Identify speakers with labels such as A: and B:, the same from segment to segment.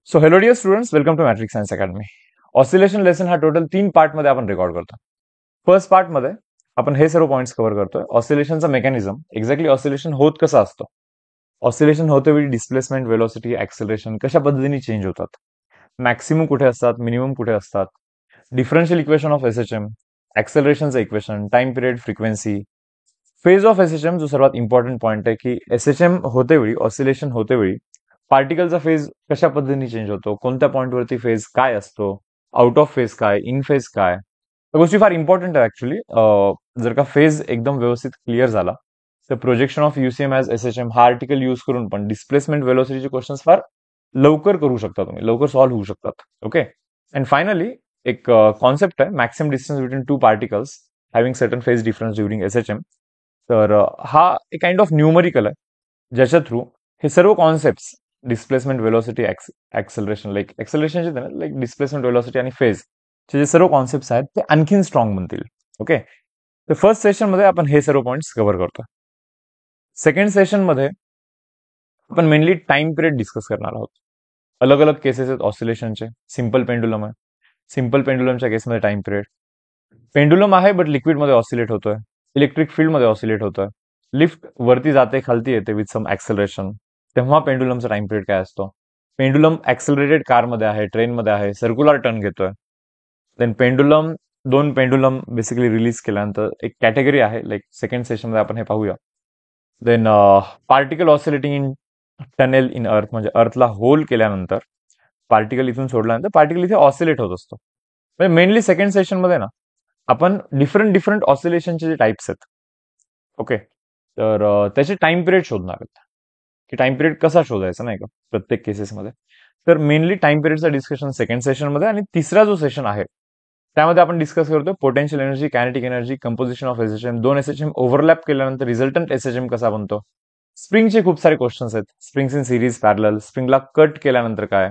A: So hello dear students, welcome to Matric Science Academy. Oscillation lesson हा total 3 पार्टमध्ये आपण record करतो. First पार्टमध्ये आपण हे सर्व पॉईंट्स कव्हर करतोय. ऑसिलेशनचा मेकॅनिझम, एक्झॅक्टली ऑसिलेशन होत कसं असतं, ऑसिलेशन होते वेळी डिस्प्लेसमेंट, वेलोसिटी, ऍक्सेलरेशन कशा पद्धतीने चेंज होतात, मॅक्सिमम कुठे असतात, मिनिमम कुठे असतात, डिफरन्शियल इक्वेशन ऑफ एसएचएम, ऍक्सेलरेशनचं equation, time period, frequency, phase of SHM जो सर्वात इम्पॉर्टंट पॉईंट आहे की एसएचएम होते वेळी, ऑसिलेशन होते वेळी पार्टिकलचा फेज कशा पद्धतीने चेंज होतो, कोणत्या पॉईंटवरती फेज काय असतो, आउट ऑफ फेज काय, इन फेज काय, त्या गोष्टी फार इम्पॉर्टंट आहे ऍक्च्युली. जर का फेज एकदम व्यवस्थित क्लिअर झाला तर प्रोजेक्शन ऑफ युसीएम ॲज एसएचएम हा आर्टिकल यूज करून पण डिस्प्लेसमेंट वेलोसिटीचे क्वेश्चन फार लवकर करू शकता, तुम्ही लवकर सॉल्व्ह होऊ शकतात. ओके. अँड फायनली एक कॉन्सेप्ट आहे, maximum distance between two particles having certain phase difference during SHM. तर हा एक काइंड ऑफ न्यूमरिकल आहे ज्याच्या थ्रू हे सर्व concept displacement, velocity, acceleration, acceleration like displacement, velocity आणि फेज जे सर्व कॉन्सेप्ट आहेत ते आणखीन स्ट्रॉंग बनतील. ओके. तर फर्स्ट सेशन मध्ये आपण हे सर्व पॉईंट्स कव्हर करतो. सेकंड सेशन मध्ये आपण मेनली टाइम पिरियड डिस्कस करणार आहोत. अलग अलग केसेस आहेत ऑसिलेशनचे. सिंपल पेंडुलम आहे, सिंपल पेंडुलमच्या केसमध्ये टाइम पिरियड, पेंडुलम आहे बट लिक्विडमध्ये ऑसिलेट होतोय, इलेक्ट्रिक फील्डमध्ये ऑसिलेट होतोय, लिफ्ट वरती जाते खालती येते विथ सम ऍक्सेलरेशन, तेव्हा पेंडुलमचा टाइम पिरियड काय असतो. पेंडुलम ऍक्सेलरेटेड कारमध्ये आहे, ट्रेनमध्ये आहे, सर्क्युलर टर्न घेतोय. देन पेंडुलम, दोन पेंडुलम बेसिकली रिलीज केल्यानंतर एक कॅटेगरी आहे, लाईक सेकंड सेशनमध्ये आपण हे पाहूया. Then particle oscillating in tunnel in earth, म्हणजे अर्थला होल केल्यानंतर पार्टिकल इथून सोडल्यानंतर पार्टिकल इथे ऑसिलेट होत असतो. म्हणजे मेनली सेकंड सेशनमध्ये ना आपण डिफरंट डिफरंट ऑसिलेशनचे जे टाइप्स आहेत, ओके, तर त्याचे टाइम पिरियड शोधणार आहेत की टाइम पिरियड कसा शोधायचा नाही का प्रत्येक केसेसमध्ये. तर मेनली टाइम पिरियडचं डिस्कशन सेकंड सेशनमध्ये, आणि तिसरा जो सेशन आहे त्यामध्ये आपण डिस्कस करतो potential energy, kinetic energy, composition of SHM, दोन एसएचएम ओव्हरलॅप केल्यानंतर रिझल्टंट एसएचएम कसा बनतो, स्प्रिंगचे खूप सारे क्वेश्चन्स आहेत, स्प्रिंग्स इन सिरीज, पॅरलल, स्प्रिंगला कट केल्यानंतर काय.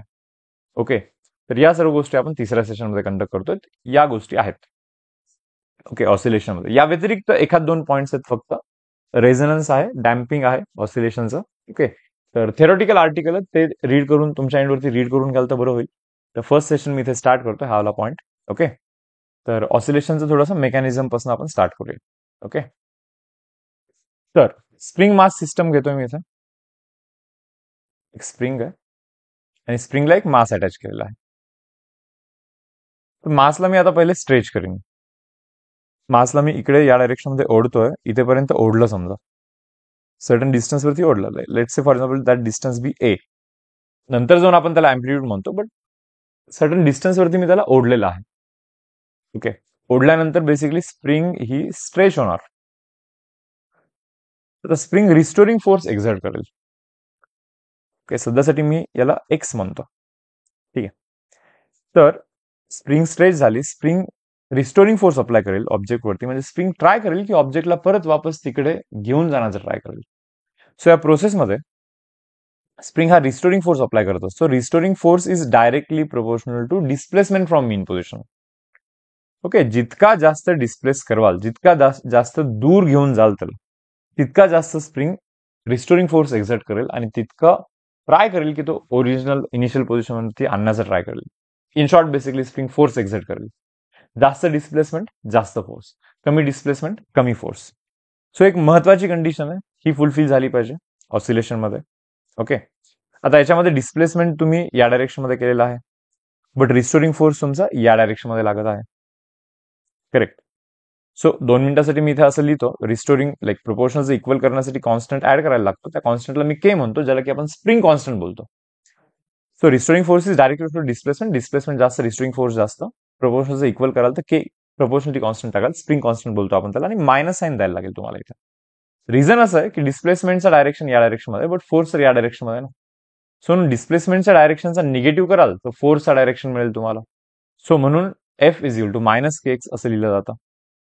A: ओके. तर या सर्व गोष्टी आपण तिसऱ्या सेशनमध्ये कंडक्ट करतोय. या गोष्टी आहेत ओके ऑसिलेशनमध्ये. या व्यतिरिक्त एखाद दोन पॉईंट्स आहेत फक्त. रेझोनन्स आहे, डॅम्पिंग आहे ऑसिलेशनचं. ओके. तर थेरोटिकल आर्टिकल ते रीड करून तुमच्या एंडवरती रीड करून घ्याल तर बरं होईल. तर फर्स्ट सेशन मी इथे स्टार्ट करतोय, हा वाला पॉईंट. ओके. तर ऑसिलेशनचं थोडंसं मेकॅनिझम पासून आपण स्टार्ट करूया. ओके. तर स्प्रिंग मास सिस्टम घेतोय मी इथे. एक स्प्रिंग आहे आणि स्प्रिंगला एक मास अटॅच केलेला आहे. तर मासला मी आता पहिले स्ट्रेच करीन. मासला मी इकडे या डायरेक्शन मध्ये ओढतोय, इथेपर्यंत ओढलं समजा, सर्टन डिस्टन्स वरती ओढलं. Let's say for example that distance be A. नंतर जाऊन आपण त्याला अँप्लिट्यूड म्हणतो, बट सर्टन डिस्टन्स वरती मी त्याला ओढलेलं आहे. ओके. ओढल्यानंतर बेसिकली स्प्रिंग ही स्ट्रेच होणार, तर स्प्रिंग रिस्टोरिंग फोर्स एक्झर्ट करेल. ओके. सध्यासाठी मी याला एक्स म्हणतो. ठीक आहे. तर स्प्रिंग स्ट्रेच झाली, स्प्रिंग रिस्टोरिंग फोर्स अप्लाय करेल ऑब्जेक्ट वरती, म्हणजे स्प्रिंग ट्राय करेल की ऑब्जेक्टला परत वापस तिकडे घेऊन जाण्याचा ट्राय करेल. सो या प्रोसेसमध्ये स्प्रिंग हा रिस्टोरिंग फोर्स अप्लाय करत असतो. Restoring force is directly proportional to displacement from mean position. Okay. जितका जास्त डिस्प्लेस करवाल, जितका जास्त दूर घेऊन जाल त्याला, तितका जास्त स्प्रिंग रिस्टोरिंग फोर्स एक्झर्ट करेल आणि तितका ट्राय करेल की तो ओरिजिनल इनिशियल पोझिशनवरती आणण्याचा ट्राय करेल. In short basically spring force exert करेल. जास्त डिस्प्लेसमेंट जास्त फोर्स, कमी डिस्प्लेसमेंट कमी फोर्स. सो एक महत्वाची कंडिशन आहे, ही फुलफिल झाली पाहिजे ऑसिलेशन मध्ये. ओके. आता याच्यामध्ये डिस्प्लेसमेंट तुम्ही या डायरेक्शन मध्ये केलेला आहे, बट रिस्टोरिंग फोर्स तुमचा या डायरेक्शन मध्ये लागत आहे. करेक्ट. सो 2 मिनिटासाठी मी इथे असं लिहितो, रिस्टोरिंग लाईक प्रोपोर्शनचं इक्वल करण्यासाठी कॉन्स्टंट ऍड करायला लागतो. त्या कॉन्स्टंटला मी के म्हणतो, ज्याला की आपण स्प्रिंग कॉन्स्टंट बोलतो. So restoring force is directly to displacement, displacement जास्त, रिस्टोरिंग फोर्स जास्त. प्रोपोर्शनचं इक्वल कराल तर के प्रोपोर्शनली कॉन्स्टंट टाकाल, स्प्रिंग कॉन्स्टंट बोलतो आपण त्याला, आणि मायनस साईन द्यायला लागेल तुम्हाला इथे. रिझन असं आहे की डिस्प्लेसमेंटचा डायरेक्शन या डायरेक्शन मध्ये, बट फोर्स या डायरेक्शन मध्ये ना. सो डिस्प्लेसमेंटच्या डायरेक्शनचा निगेटिव्ह कराल तर फोर्सचा डायरेक्शन मिळेल तुम्हाला. सो म्हणून F is equal to minus K X असं लिहिलं जातं.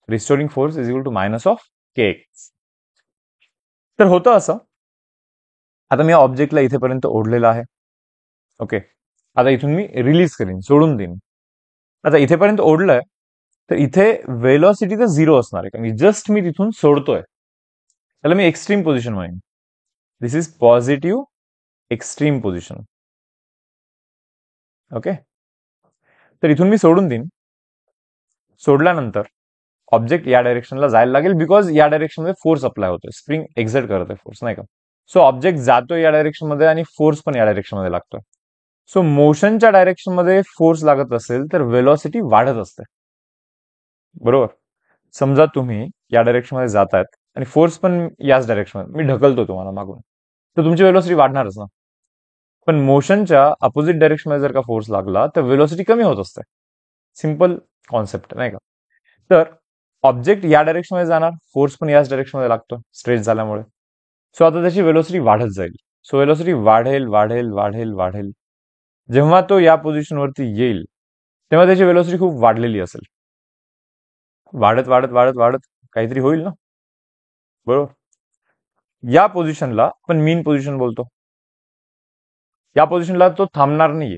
A: Restoring force is equal to minus of K X. तर होतं असं, आता मी ऑब्जेक्टला इथेपर्यंत ओढलेलं आहे. ओके. आता इथून मी रिलीज करीन, सोडून देईन. आता इथेपर्यंत ओढलंय तर इथे वेलॉसिटी तर 0 असणार आहे, कारण जस्ट मी तिथून सोडतोय. त्याला मी एक्स्ट्रीम पोझिशन म्हणेन. This is positive extreme position. Okay, तर इथून मी सोडून देईन. सोडल्यानंतर ऑब्जेक्ट या डायरेक्शनला जायला लागेल, बिकॉज या डायरेक्शन मध्ये फोर्स अप्लाय होतोय, स्प्रिंग एक्झर्ट करत आहे फोर्स, नाही का. सो ऑब्जेक्ट जातोय या डायरेक्शन मध्ये आणि फोर्स पण या डायरेक्शन मध्ये लागतोय. सो मोशनच्या डायरेक्शन मध्ये फोर्स लागत असेल तर वेलॉसिटी वाढत असते, बरोबर. समजा तुम्ही या डायरेक्शन मध्ये जातायत आणि फोर्स पण याच डायरेक्शन मध्ये, मी ढकलतो तुम्हाला मागून, तर तुमची वेलॉसिटी वाढणारच ना. पण मोशनच्या अपोजिट डायरेक्शन मध्ये जर का फोर्स लागला तर वेलॉसिटी कमी होत असते. सिंपल कॉन्सेप्ट, नाही का. तर ऑब्जेक्ट या डायरेक्शन मध्ये जाणार, फोर्स पण याच डायरेक्शन मध्ये लागतो स्ट्रेच झाल्यामुळे. सो आता त्याची वेलोसिटी वाढत जाईल. सो वेलोसिटी वाढेल वाढेल वाढेल वाढेल. जेव्हा तो या पोझिशनवरती येईल तेव्हा त्याची वेलोसिटी खूप वाढलेली असेल. वाढत वाढत वाढत वाढत काहीतरी होईल ना, बरोबर. या पोझिशनला आपण मीन पोझिशन बोलतो. या पोझिशनला तो थांबणार नाहीये.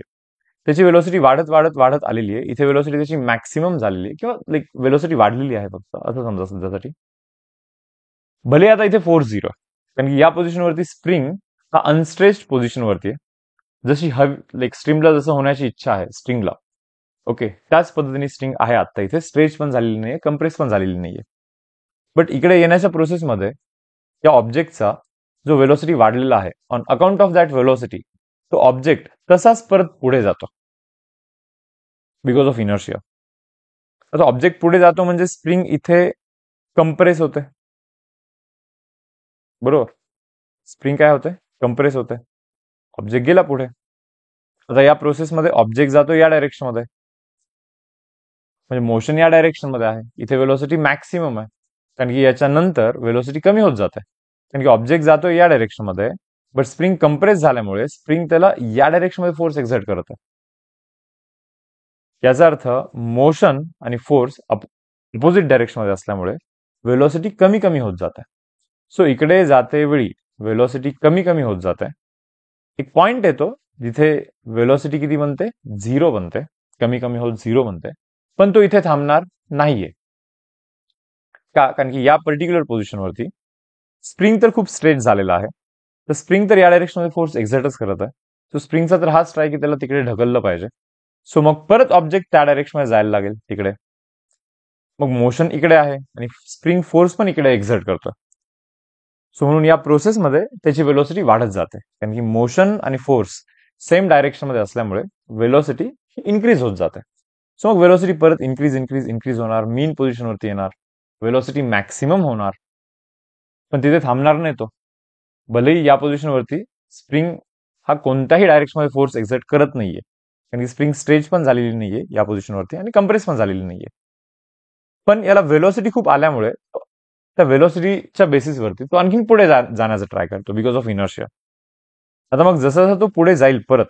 A: त्याची वेलोसिटी वाढत वाढत वाढत आलेली आहे. इथे वेलोसिटी त्याची मॅक्सिमम झालेली आहे, किंवा लाईक वेलोसिटी वाढलेली आहे फक्त, असं समजा सध्यासाठी. भले आता इथे फोर्स 0 आहे, कारण की या पोझिशनवरती स्प्रिंग हा अनस्ट्रेच्ड पोझिशनवरती आहे. जशी हवी लाईक स्ट्रिंगला जसं होण्याची इच्छा आहे स्ट्रिंगला, ओके, त्याच पद्धतीने स्ट्रिंग आहे. आता इथे स्ट्रेच पण झालेली नाहीये, कंप्रेस पण झालेली नाहीये. बट इकडे येण्याच्या प्रोसेसमध्ये या ऑब्जेक्टचा जो वेलोसिटी वाढलेला आहे, on account of that velocity तो ऑब्जेक्ट तसाच परत पुढे जातो, बिकॉज ऑफ इनर्शिया. आता ऑब्जेक्ट पुढे जातो म्हणजे स्प्रिंग इथे कंप्रेस होते, बरोबर. स्प्रिंग काय होते, कंप्रेस होते. ऑब्जेक्ट गेला पुढे. आता या प्रोसेसमध्ये ऑब्जेक्ट जातो या डायरेक्शन मध्ये, म्हणजे मोशन या डायरेक्शन मध्ये आहे. इथे वेलोसिटी मॅक्सिमम आहे, कारण की याच्यानंतर वेलोसिटी कमी होत जाते, कारण की ऑब्जेक्ट जातो या डायरेक्शन मध्ये, बट स्प्रिंग कंप्रेस झाल्यामुळे स्प्रिंग त्याला या डायरेक्शन मध्ये फोर्स एक्झर्ट करत आहे. याचा अर्थ मोशन आणि फोर्स अपोजिट डायरेक्शन मध्ये असल्यामुळे वेलोसिटी कमी कमी होत जाते. सो इकडे जाते वेळी वेलोसिटी कमी कमी होत जाते. एक पॉइंट येतो जिथे वेलोसिटी किती बनते, 0 बनते, कमी कमी होत 0 बनते. पण तो इथे थांबणार नाहीये. का, कारण की या पर्टिक्युलर पोझिशनवरती स्प्रिंग तर खूप स्ट्रेच झालेला आहे, तर स्प्रिंग तर या डायरेक्शन मध्ये फोर्स एक्झर्टच करत आहे. तो स्प्रिंगचा तर हाच ट्राय की त्याला तिकडे ढकललं पाहिजे. सो मग परत ऑब्जेक्ट त्या डायरेक्शन मध्ये जायला लागेल तिकडे. मग मोशन इकडे आहे आणि स्प्रिंग फोर्स पण इकडे एक्झर्ट करतो. सो म्हणून या प्रोसेसमध्ये त्याची वेलोसिटी वाढत जाते, कारण की मोशन आणि फोर्स सेम डायरेक्शन मध्ये असल्यामुळे वेलोसिटी इन्क्रीज होत जाते. सो मग वेलोसिटी परत इन्क्रीज इन्क्रीज इन्क्रीज होणार, मीन पोझिशनवरती येणार, वेलोसिटी मॅक्सिमम होणार, पण तिथे थांबणार नाही तो. भलेही या पोझिशनवरती स्प्रिंग हा कोणत्याही डायरेक्शन मध्ये फोर्स एक्झर्ट करत नाहीये, कारण की स्प्रिंग स्ट्रेच पण झालेली नाहीये या पोझिशनवरती आणि कंप्रेस पण झालेली नाहीये. पण याला वेलोसिटी खूप आल्यामुळे त्या वेलोसिटीच्या बेसिसवरती तो आणखीन पुढे जाण्याचा ट्राय करतो, बिकॉज ऑफ इनर्शिया. आता मग जसं जसं तो पुढे जाईल परत,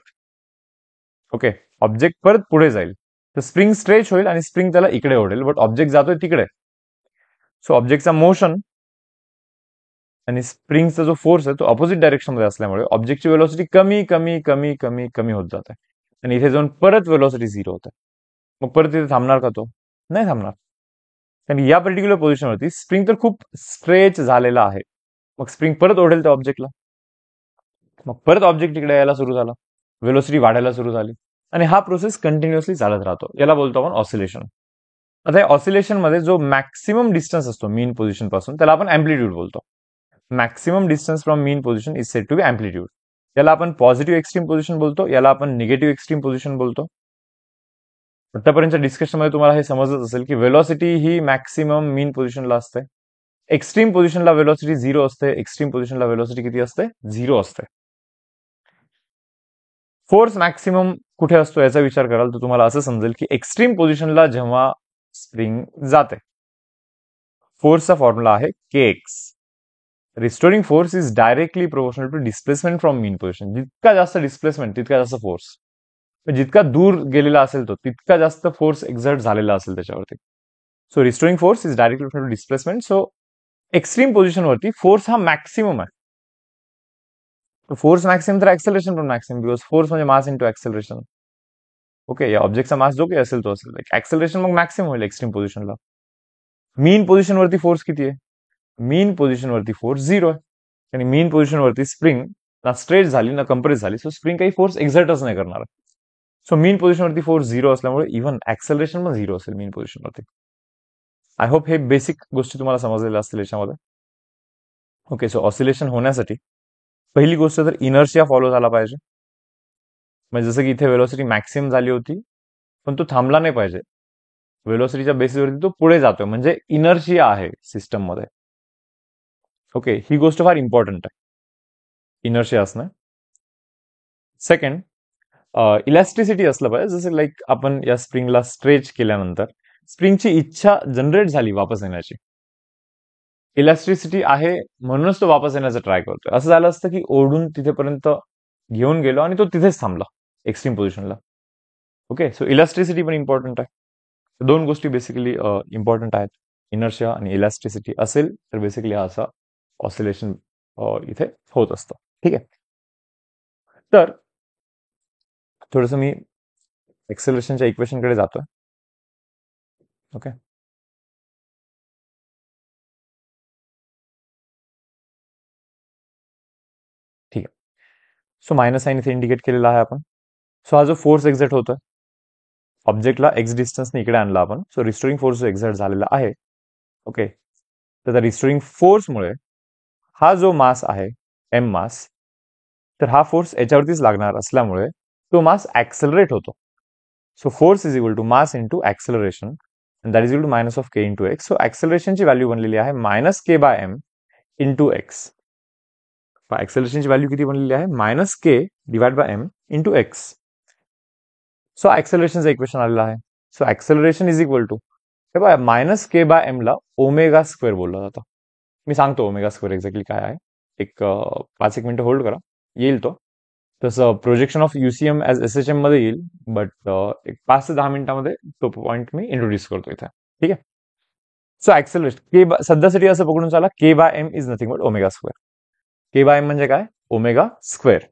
A: ओके, ऑब्जेक्ट परत पुढे जाईल, तर स्प्रिंग स्ट्रेच होईल आणि स्प्रिंग त्याला इकडे ओढेल, बट ऑब्जेक्ट जातोय तिकडे. सो ऑब्जेक्टचा मोशन आणि स्प्रिंगचा जो फोर्स आहे तो अपोजिट डायरेक्शन मध्ये असल्यामुळे ऑब्जेक्टची वेलोसिटी कमी कमी कमी कमी कमी होत जाते, आणि इथे जाऊन परत वेलोसिटी 0 होते. मग परत तिथे थांबणार का तो, नाही थांबणार, कारण या पर्टिक्युलर पोझिशनवरती स्प्रिंग तर खूप स्ट्रेच झालेला आहे. मग स्प्रिंग परत ओढेल त्या ऑब्जेक्टला, मग परत ऑब्जेक्ट इकडे यायला सुरू झाला, वेलोसिटी वाढायला सुरू झाली, आणि हा प्रोसेस कंटिन्युअसली चालत राहतो. याला बोलतो आपण ऑसिलेशन. आता या ऑसिलेशन मध्ये जो मॅक्सिमम डिस्टन्स असतो मीन पोझिशन पासून त्याला आपण अँप्लिट्यूड बोलतो. Maximum distance from mean position is said to be amplitude. याला आपण पॉझिटिव्ह एक्स्ट्रीम पोझिशन बोलतो, याला आपण निगेटिव्ह एक्स्ट्रीम पोझिशन बोलतो. आतापर्यंतच्या डिस्कशनमध्ये तुम्हाला हे समजत असेल की वेलोसिटी ही मॅक्सिमम मीन पोझिशनला असते, एक्स्ट्रीम पोझिशनला वेलोसिटी 0 असते, एक्स्ट्रीम पोझिशनला वेलोसिटी किती असते, 0 असते. फोर्स मॅक्सिमम कुठे असतो याचा विचार कराल तर तुम्हाला असं समजेल की एक्स्ट्रीम पोझिशनला जेव्हा स्प्रिंग जाते, फोर्सचा फॉर्म्युला आहे kx. Restoring force is directly proportional to displacement from mean position. जितका जास्त डिस्प्लेसमेंट तितका जास्त फोर्स, जितका दूर गेलेला असेल तो तितका जास्त फोर्स एक्झर्ट झालेला असेल त्याच्यावरती. So restoring force is directly proportional to displacement. So extreme पोझिशनवरती फोर्स हा मॅक्सिमम आहे. फोर्स मॅक्सिमम तर ऍक्सेलरेशन पण मॅक्सिमम, बिकॉज फोर्स म्हणजे मास इंटू ऍक्सेलरेशन. ओके, या ऑब्जेक्टचा मास जो काही असेल तो असेल, ऍक्सेलरेशन मग मॅक्सिमम होईल एक्स्ट्रीम पोझिशनला. मीन पोझिशनवरती फोर्स किती आहे, मीन पोझिशनवरती फोर्स 0 आहे, आणि मीन पोझिशनवरती स्प्रिंग ना स्ट्रेच झाली ना कंप्रेस झाली, सो स्प्रिंग काही फोर्स एक्झर्टच नाही करणार. सो मीन पोझिशनवरती फोर्स झिरो असल्यामुळे इव्हन ऍक्सेलरेशन पण झिरो असेल मीन पोझिशनवरती. आय होप हे बेसिक गोष्टी तुम्हाला समजलेल्या असतील याच्यामध्ये. ओके, सो ऑसिलेशन होण्यासाठी पहिली गोष्ट तर इनर्शिया फॉलो झाला पाहिजे. म्हणजे जसं की इथे वेलोसिटी मॅक्सिमम झाली होती पण तो थांबला नाही पाहिजे. वेलोसिटीच्या बेसिसवरती तो पुढे जातोय म्हणजे इनर्शिया आहे सिस्टम मध्ये. ओके, ही गोष्ट फार इम्पॉर्टंट आहे, इनर्शिया असणं. सेकंड, इलॅस्टिसिटी असलं पाहिजे. जसं लाईक आपण या स्प्रिंगला स्ट्रेच केल्यानंतर स्प्रिंगची इच्छा जनरेट झाली वापस येण्याची. इलॅस्टिसिटी आहे म्हणूनच तो वापस येण्याचा ट्राय करतोय. असं झालं असतं की ओढून तिथेपर्यंत घेऊन गेलो आणि तो तिथेच थांबला एक्स्ट्रीम पोझिशनला. ओके, सो इलॅस्टिसिटी पण इम्पॉर्टंट आहे. दोन गोष्टी बेसिकली इम्पॉर्टंट आहेत, इनर्शिया आणि इलॅस्टिसिटी असेल तर बेसिकली हा असा ऑसिलेशन इथे होत असतं. ठीक आहे, तर थोडंसं मी एक्सेलरेशनच्या इक्वेशनकडे जातोय. ओके, ठीक आहे. सो मायनस साईन इथे इंडिकेट केलेला आहे आपण. सो हा जो फोर्स एक्झर्ट होतोय ऑब्जेक्टला एक्स डिस्टन्सने इकडे आणला आपण, सो रिस्टोरिंग फोर्स जो एक्झर्ट झालेला आहे. ओके, तर त्या रिस्टोरिंग फोर्समुळे हा जो मास आहे एम मास, तर हा फोर्स याच्यावरतीच लागणार असल्यामुळे तो मास ऍक्सेलरेट होतो. So force is equal to mass into acceleration that is equal to minus of k into x. So ऍक्सेलरेशनची व्हॅल्यू बनलेली आहे minus k by M into x. ऍक्सेलरेशनची व्हॅल्यू किती बनलेली आहे, minus k divide by M into x. So ऍक्सेलरेशनचं equation आलेलं आहे. So acceleration is equal to, हे बघा मायनस के बाय एम ला ओमेगा स्क्वेअर बोलला जातं. मी सांगतो ओमेगा स्क्वेअर एक्झॅक्टली काय आहे. एक 5-1 मिनिटं होल्ड करा, येईल तो. तसं प्रोजेक्शन ऑफ युसीएम एज एसएचएम मध्ये येईल, बट एक 5 ते 10 मिनिटांमध्ये तो पॉईंट मी इंट्रोड्यूस करतो इथे. ठीक आहे, सो ऍक्सेलरेशन के सध्यासाठी असं पकडून चाला, k by m is nothing but omega square. K by m म्हणजे काय, omega square.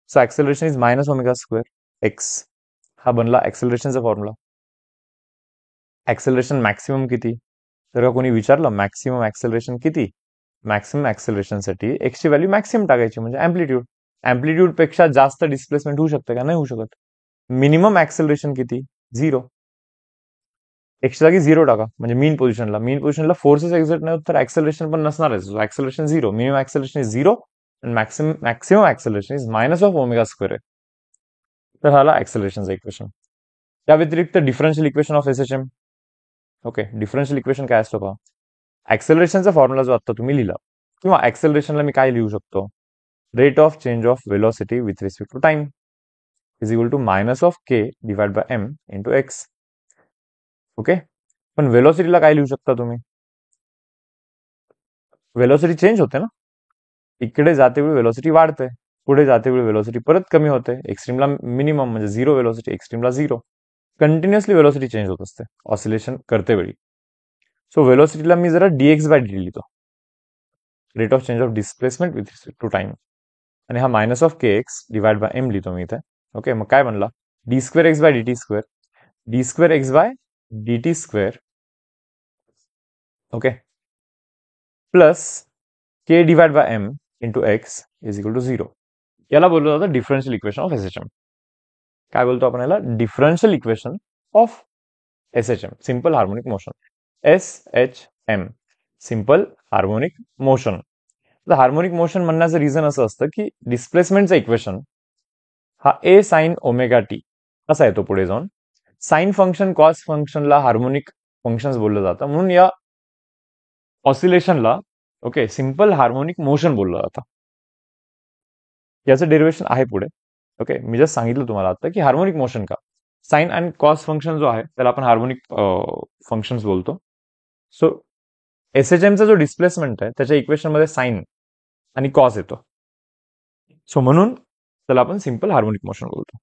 A: So acceleration is minus omega square x. हा बनला ऍक्सेलरेशनचा फॉर्म्युला. ऍक्सेलरेशन मॅक्सिमम किती, तर का कोणी विचारलं मॅक्सिमम ऍक्सेलरेशन किती, मॅक्सिमम ऍक्सेलरेशनसाठी एक्सची व्हॅल्यू मॅक्सिमम टाकायची म्हणजे अँप्लिट्यूड. अँप्लिट्यूड पेक्षा जास्त डिस्प्लेसमेंट होऊ शकते का, नाही होऊ शकत. मिनिमम ऍक्सेलरेशन किती, 0. एक्सच्या जागी 0 टाका म्हणजे मीन पोझिशनला फोर्सेस एक्झर्ट नाही होत तर ऍक्सेलरेशन पण नसणारच. ऍक्सेलरेशन 0, मिनिमम ऍक्सेलरेशन इज 0 आणि maximum acceleration is minus of omega square आहे. तर हाला ऍक्सेलरेशनचं इक्वेशन. त्या व्यतिरिक्त differential equation of SHM. Okay, differential equation काय असतो पहा, ऍक्सेलरेशनचा फॉर्म्युला जो आता तुम्ही लिहिला, किंवा ऍक्सेलरेशनला मी काय लिहू शकतो, rate of change of velocity with respect to time is equal to minus of K divide by M into X. Okay, पण वेलोसिटीला काय लिहू शकता तुम्ही, वेलोसिटी चेंज होते ना, इकडे जाते वेळी वेलोसिटी वाढते, पुढे जाते वेळी वेलोसिटी परत कमी होते. एक्स्ट्रीमला मिनिमम म्हणजे 0 वेलोसिटी, एक्स्ट्रीमला 0. कंटिन्युअसली वेलोसिटी चेंज होत असते ऑसिलेशन करते वेळी. सो वेलोसिटीला मी जरा डीएक्स बाय डी लिहितो, rate of change of displacement with respect to time. आणि हा minus of K X divide by M लिहितो मी इथे. ओके, मग काय बनला, D square x by D T square, D square x by D T square. Okay, plus K divide by M into x is equal to 0. याला बोललो जातं differential equation of SHM. काय बोलतो आपण याला, differential equation of SHM, simple harmonic motion. SHM, simple harmonic motion. Harmonic motion म्हणण्याचं reason असं असतं की डिस्प्लेसमेंटचं इक्वेशन हा ए साइन ओमेगा टी असा येतो पुढे जाऊन. साइन फंक्शन कॉस फंक्शनला हार्मोनिक फंक्शन्स बोललं जातं, म्हणून या ऑसिलेशनला ओके सिंपल हार्मोनिक मोशन बोललं जातं. याचं डेरिवेशन आहे पुढे. ओके, मी जस्ट सांगितलं तुम्हाला आता की हार्मोनिक मोशन का, साइन अँड कॉस फंक्शन जो आहे त्याला आपण हार्मोनिक फंक्शन्स बोलतो. सो एसएचएमचा जो डिस्प्लेसमेंट आहे त्याच्या इक्वेशन मध्ये साइन आणि कॉस येतो. सो म्हणून त्याला आपण सिंपल हार्मोनिक मोशन बोलतो.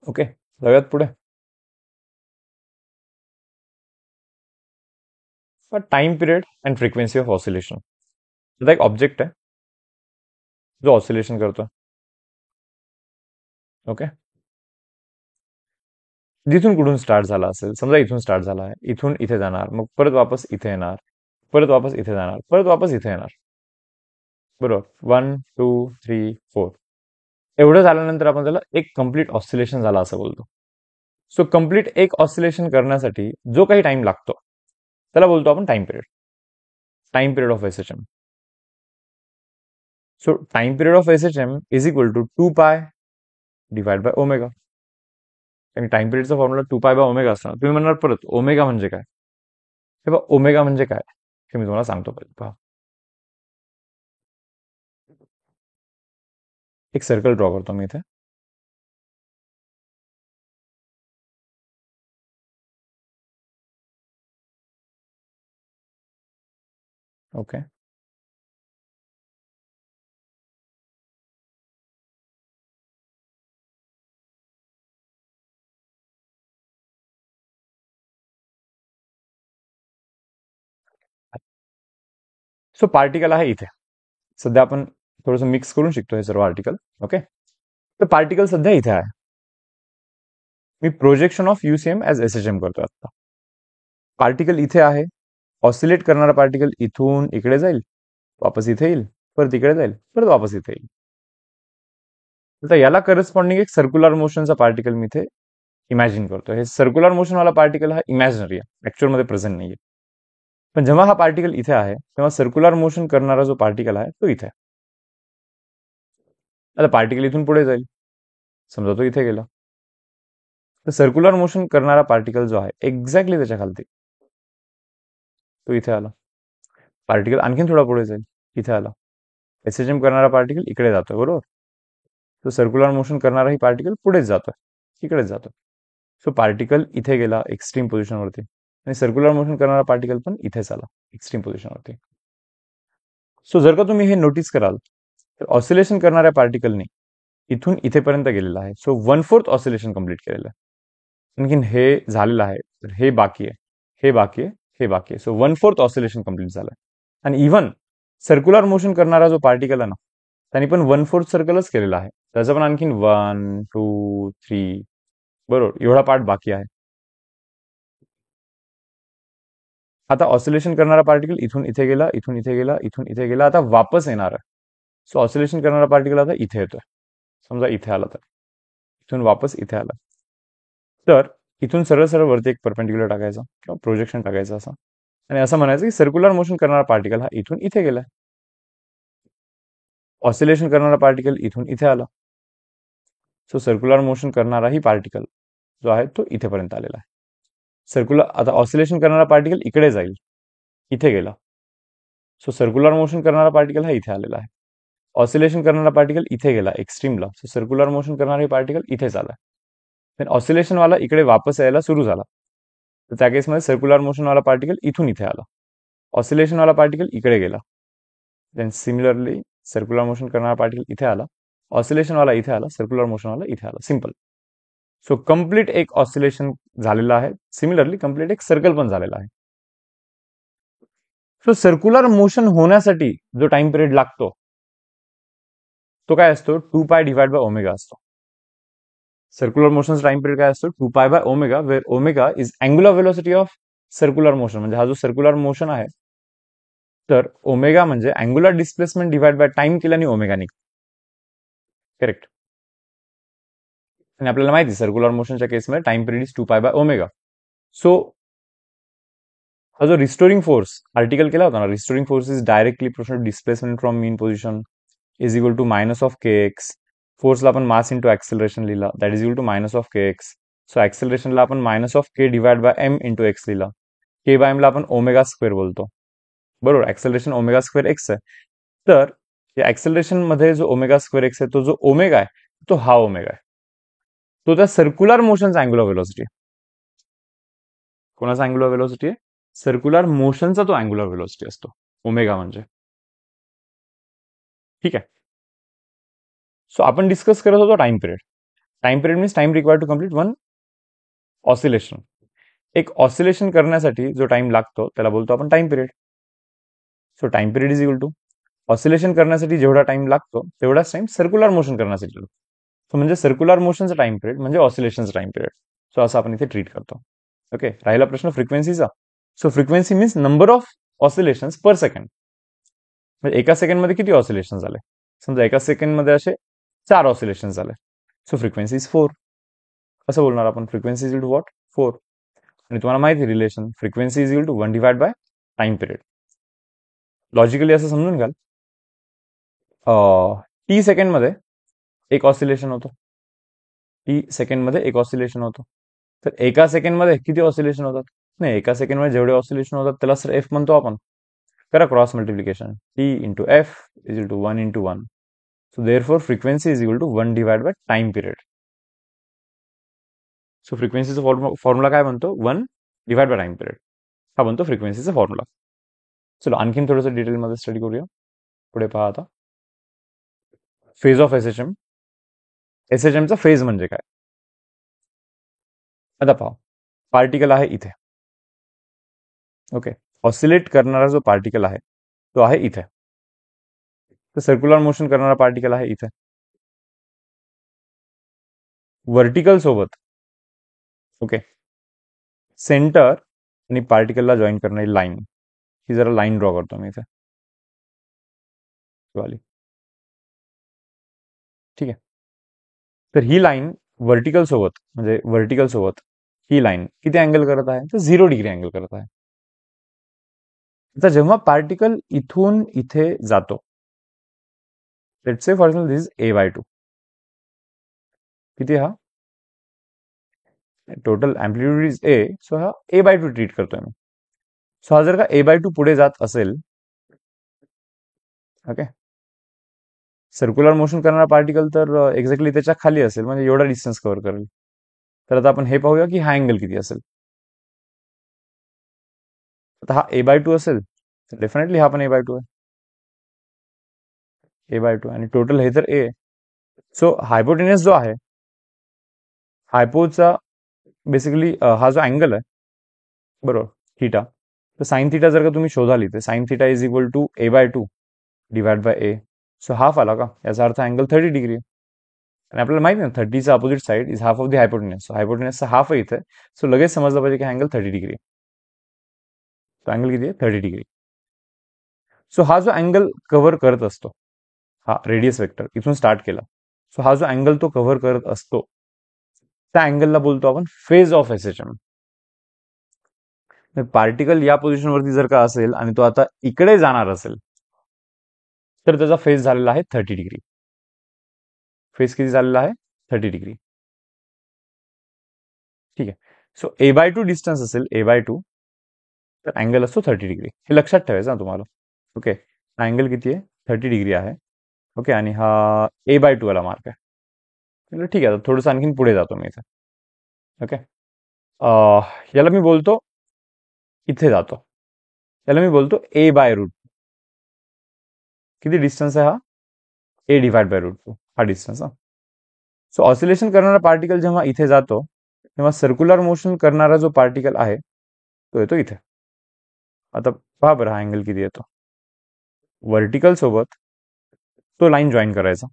A: ओके, जाऊयात पुढे. Time period and frequency of oscillation. आता एक ऑब्जेक्ट आहे जो ऑसिलेशन करतो. ओके, जिथून कुठून स्टार्ट झाला असेल, समजा इथून स्टार्ट झाला आहे, इथून इथे जाणार, मग परत वापस इथे येणार, परत वापस इथे जाणार, परत वापस इथे येणार. बरोबर, 1 2 3 4. एवढं झाल्यानंतर आपण त्याला एक कम्प्लीट ऑसिलेशन झाला असं बोलतो. सो कम्प्लीट एक ऑसिलेशन करण्यासाठी जो काही टाइम लागतो त्याला बोलतो आपण time period of S H M. So time period of S H M is equal to 2 pi divide by omega. आणि टाइम पिरियडचा फॉर्म्युला 2 पाय बाय ओमेगा असणार. तुम्ही म्हणणार परत ओमेगा म्हणजे काय? हे बघा ओमेगा म्हणजे काय हे मी तुम्हाला सांगतो पहिले. पहा, एक सर्कल ड्रॉ करतो मी इथे. ओके. सो पार्टिकल आहे इथे. सध्या आपण थोडंसं मिक्स करून शिकतो हे सर्व आर्टिकल. ओके. तर पार्टिकल सध्या इथे आहे. मी projection of UCM as S H M करतोय आता. पार्टिकल इथे आहे. ऑसिलेट करणारा पार्टिकल इथून इकडे जाईल, वापस इथे येईल, परत इकडे जाईल, परत वापस इथे येईल. आता याला करस्पॉन्डिंग एक सर्क्युलर मोशनचा पार्टिकल मी इथे इमॅजिन करतो. हे सर्क्युलर मोशन वाला पार्टिकल हा इमॅजिनरी आहे, ऍक्च्युअल मध्ये प्रेझेंट नाहीये. पण जेव्हा हा पार्टिकल इथे आहे तेव्हा सर्क्युलर मोशन करणारा जो पार्टिकल आहे तो इथे आहे. आता पार्टिकल इथून पुढे जाईल, समजा तो इथे गेला, तर सर्क्युलर मोशन करणारा पार्टिकल जो आहे एक्झॅक्टली त्याच्या खालती तो इथे आला. पार्टिकल आणखीन थोडा पुढे जाईल, इथे आला. एस एच एम करणारा पार्टिकल इकडे जातोय, बरोबर. तो सर्क्युलर मोशन करणाराही पार्टिकल पुढेच जातोय, इकडेच जातोय. सो पार्टिकल इथे गेला एक्स्ट्रीम पोझिशनवरती, आणि सर्क्युलर मोशन करणारा पार्टिकल पण इथेच आला एक्स्ट्रीम पोझिशनवरती. सो जर का तुम्ही हे नोटीस कराल तर ऑसिलेशन करणाऱ्या पार्टिकलने इथून इथेपर्यंत गेलेला आहे. सो 1/4 ऑसिलेशन कंप्लीट केलेलं आहे. आणखीन हे झालेलं आहे, तर हे बाकी आहे, हे बाकी आहे, हे बाकी आहे. सो 1/4 ऑसिलेशन कंप्लीट झालंय. आणि इव्हन सर्क्युलर मोशन करणारा जो पार्टिकल आहे ना, त्यांनी पण 1/4 सर्कलच केलेला आहे. त्याचं पण आणखीन 1, 2, 3, बरोबर एवढा पार्ट बाकी आहे. आता ऑसिलेशन करणारा पार्टिकल इथून इथे गेला, इथून इथे गेला, इथून इथे गेला, आता वापस येणार आहे. सो ऑसिलेशन करणारा पार्टिकल आता इथे येतोय. समजा इथे आला, तर इथून वापस इथे आला, तर इथून सरळ सरळ वरती एक परपेंडिक्युलर टाकायचा किंवा प्रोजेक्शन टाकायचं असं, आणि असं म्हणायचं की सर्क्युलर मोशन करणारा पार्टिकल हा इथून इथे गेलाय. ऑसिलेशन करणारा पार्टिकल इथून इथे आला. सो सर्क्युलर मोशन करणाराही पार्टिकल जो आहे तो इथेपर्यंत आलेला आहे. आता ऑसिलेशन करणारा पार्टिकल इकडे जाईल, इथे गेला. सो सर्क्युलर मोशन करणारा पार्टिकल हा इथे आलेला आहे. ऑसिलेशन करणारा पार्टिकल इथे गेला एक्स्ट्रीमला, सो सर्क्युलर मोशन करणारा पार्टिकल इथेच आला. देन ऑसिलेशन वाला इकडे वापस यायला सुरू झाला, तर त्या केसमध्ये सर्क्युलर मोशन वाला पार्टिकल इथून इथे आला. ऑसिलेशन वाला पार्टिकल इकडे गेला. देन सिमिलरली सर्क्युलर मोशन करणारा पार्टिकल इथे आला, ऑसिलेशन वाला इथे आला, सर्क्युलर मोशन वाला इथे आला. सिंपल. सो कम्प्लीट एक ऑसिलेशन झालेला आहे. सिमिलरली कम्प्लीट एक सर्कल पण झालेला आहे. सो सर्क्युलर मोशन होण्यासाठी जो टाइम पिरियड लागतो तो काय असतो? 2 पाय डिवाइड बाय ओमेगा असतो. सर्क्युलर मोशनचा टाइम पिरियड काय असतो? 2 pi by omega, where omega is angular velocity of circular motion. म्हणजे हा जो सर्क्युलर मोशन आहे, तर ओमेगा म्हणजे angular displacement divide by time केल्याने ओमेगा निघतो. करेक्ट. आणि आपल्याला माहिती सर्क्युलर मोशनच्या केसमध्ये time period is 2 pi by omega. So हा जो रिस्टोरिंग फोर्स आर्टिकल केला होता ना, restoring force is directly proportional displacement from mean position is equal to minus of K x. फोर्सला आपण मास इंटू ऍक्सेलरेशन लिहिला, that is equal to minus of K x. So ऍक्सेलरेशनला आपण minus of K divide by M into x लिहिला. K by m ला आपण omega square बोलतो, बरोबर. ऍक्सेलरेशन ओमेगा स्क्वेअर एक्स आहे. तर या ऍक्सेलरेशन मध्ये जो ओमेगा स्क्वेअर एक्स आहे, तो जो ओमेगा आहे तो हा ओमेगा आहे. तो त्या सर्क्युलर मोशनचा अँग्युलर व्हेलॉसिटी आहे. कोणाचा अँग्युलर व्हेलॉसिटी आहे? सर्क्युलर मोशनचा तो अँग्युलर व्हेलॉसिटी असतो ओमेगा म्हणजे. ठीक आहे. सो आपण डिस्कस करत होतो time period. Time period means time required to complete one oscillation. एक ऑसिलेशन करण्यासाठी जो टाइम लागतो त्याला बोलतो आपण time period. So time period is equal to oscillation करण्यासाठी जेवढा टाइम लागतो तेवढाच टाइम सर्क्युलर मोशन करण्यासाठी लागतो. सो म्हणजे सर्क्युलर मोशनचा टाइम पिरियड म्हणजे ऑसिलेशनचा टाइम पिरियड. सो असं आपण इथे ट्रीट करतो. ओके. राहिला प्रश्न फ्रिक्वेन्सीचा. So frequency means number of oscillation per second. म्हणजे एका सेकंडमध्ये किती ऑसिलेशन झाले. समजा एका सेकंडमध्ये असे 4 ऑसिलेशन झाले. So frequency is 4. असं बोलणार आपण, frequency is equal to what, 4. आणि तुम्हाला माहिती relation, frequency is equal to 1 divide by time period. Logically असं समजून घ्याल, टी सेकंड मध्ये एक ऑसिलेशन होतं, टी सेकंड मध्ये एक ऑसिलेशन होतं. तर एका सेकंड मध्ये किती ऑसिलेशन होतात? नाही, एका सेकंड मध्ये जेवढे ऑसिलेशन होतात त्याला सर एफ म्हणतो आपण. करा cross multiplication, T into F is equal to 1 into 1. So therefore frequency is equal to 1 divide by time period. So फ्रिक्वेन्सीचा फॉर्म्युला काय बनतो? 1 डिवाइड बाय टाइम पिरियड हा बनतो फ्रिक्वेन्सीचा फॉर्म्युला. चलो आणखीन थोडंसं डिटेलमध्ये स्टडी करूया. पुढे पहा आता, फेज ऑफ एसएचएम. एसएचएमचा फेज म्हणजे काय? आता पहा, पार्टिकल आहे इथे. ओके, ऑसिलेट करणारा जो पार्टिकल आहे तो आहे इथे. तर सर्क्युलर मोशन करणारा पार्टिकल आहे इथे. वर्टिकल सोबत ओके सेंटर आणि पार्टिकलला जॉईन करणारी लाईन, ही जरा लाईन ड्रॉ करतो मी इथे वाली. ठीक आहे, तर ही लाईन वर्टिकल सोबत, म्हणजे वर्टिकल सोबत ही लाईन किती अँगल करत आहे? तर 0 डिग्री अँगल करत आहे. आता जेव्हा पार्टिकल इथून इथे जातो, let's say for example this is a/2. किती हा total amplitude is a, so हा a/2 ट्रीट करतोय मी. सो हा जर का a/2 पुढे जात असेल, ओके, सर्क्युलर मोशन करणारा पार्टिकल तर एक्झॅक्टली त्याच्या खाली असेल, म्हणजे एवढा डिस्टन्स कव्हर करेल. तर आता आपण हे पाहूया की हा अँगल किती असेल. आता हा a/2 असेल तर डेफिनेटली हा पण a/2 आहे, a/2, आणि टोटल हे तर a. सो हायपोटेनियस जो आहे, हायपोचा बेसिकली हा जो अँगल आहे बरोबर थीटा, तर साइन थीटा जर का तुम्ही शोधाल इथे, sine theta is equal to a/2 divide by a. So half आला का? याचा अर्थ अँगल 30 डिग्री आहे. आणि आपल्याला माहिती आहे 30चा opposite side is half of the hypotenuse. So हायपोटेनियसचा हाफ आहे इथे. सो लगेच समजलं पाहिजे की अँगल 30 डिग्री आहे. तो अँगल किती आहे? 30 डिग्री. सो हा जो अँगल कव्हर करत असतो, हा रेडियस वेक्टर इथून स्टार्ट केला, सो हा जो अँगल तो कव्हर करत असतो, त्या अँगलला बोलतो आपण फेज ऑफ एसएचएम. पार्टिकल या पोझिशनवरती जर का असेल आणि तो आता इकडे जाणार असेल, तर त्याचा फेज झालेला आहे 30 डिग्री. फेज किती झालेला आहे? 30 डिग्री. ठीक आहे, सो a/2 डिस्टन्स असेल, a/2, तर अँगल असतो 30 डिग्री. हे लक्षात ठेवायचं ना तुम्हाला. ओके, हा अँगल किती आहे? 30 डिग्री आहे. ओके, आणि हा a/2 वाला मार्क आहे. ठीक आहे, थोडंसं आणखीन पुढे जातो मी इथे. ओके, याला मी बोलतो, इथे जातो, याला मी बोलतो a/√. किती डिस्टन्स आहे हा? a डिवाइड बाय √2 हा डिस्टन्स. हा, सो ऑसिलेशन करणारा पार्टिकल जेव्हा इथे जातो, तेव्हा सर्क्युलर मोशन करणारा जो पार्टिकल आहे तो येतो इथे. आता पहा बरं हा अँगल किती येतो. वर्टिकल सोबत तो लाईन जॉईन करायचा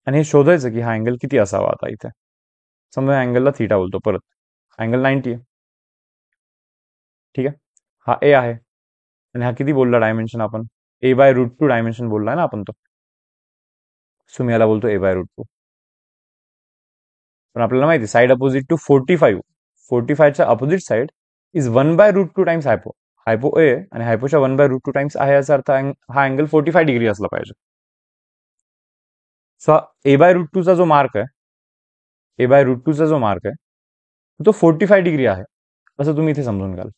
A: आणि हे शोधायचं की हा अँगल किती असावा. आता इथे समजा अँगलला थीटा बोलतो, परत अँगल 90 आहे. ठीक आहे, हा ए आहे आणि हा किती बोलला डायमेन्शन आपण? a/√2 डायमेन्शन बोललाय ना आपण तो. सो मी याला बोलतो a/√2. पण आपल्याला माहिती साइड अपोजिट टू 45, 45च्या opposite side is 1/√2 times hypo. Hypo a आणि हायपोच्या 1/√2 टाइम्स आहे, याचा अर्थ हा अँगल 45 डिग्री असला पाहिजे. सो a/√2 चा जो मार्क आहे, a/√2 चा जो मार्क आहे तो 45 डिग्री आहे, असं तुम्ही इथे समजून घ्याल.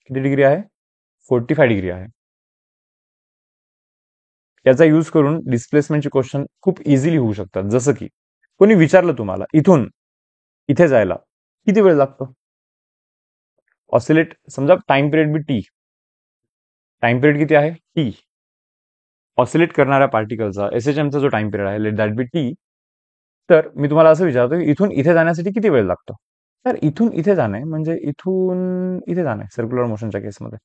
A: किती डिग्री आहे? 45 डिग्री आहे. याचा यूज करून डिस्प्लेसमेंटचे क्वेश्चन खूप इझिली होऊ शकतात. जसं की कोणी विचारलं तुम्हाला इथून इथे जायला किती वेळ लागतो, ऑसिलेट समजा टाइम पिरियड बी टी, टाइम पिरियड किती आहे? टी. ऑसिलेट करणाऱ्या पार्टिकलचा एसएचएमचा जो टाइम पिरियड आहे, लेट दॅट बी टी. तर मी तुम्हाला असं विचारतो की इथून इथे जाण्यासाठी किती वेळ लागतो? तर इथून इथे जाणे म्हणजे इथून इथे जाणे सर्क्युलर मोशनच्या केसमध्ये,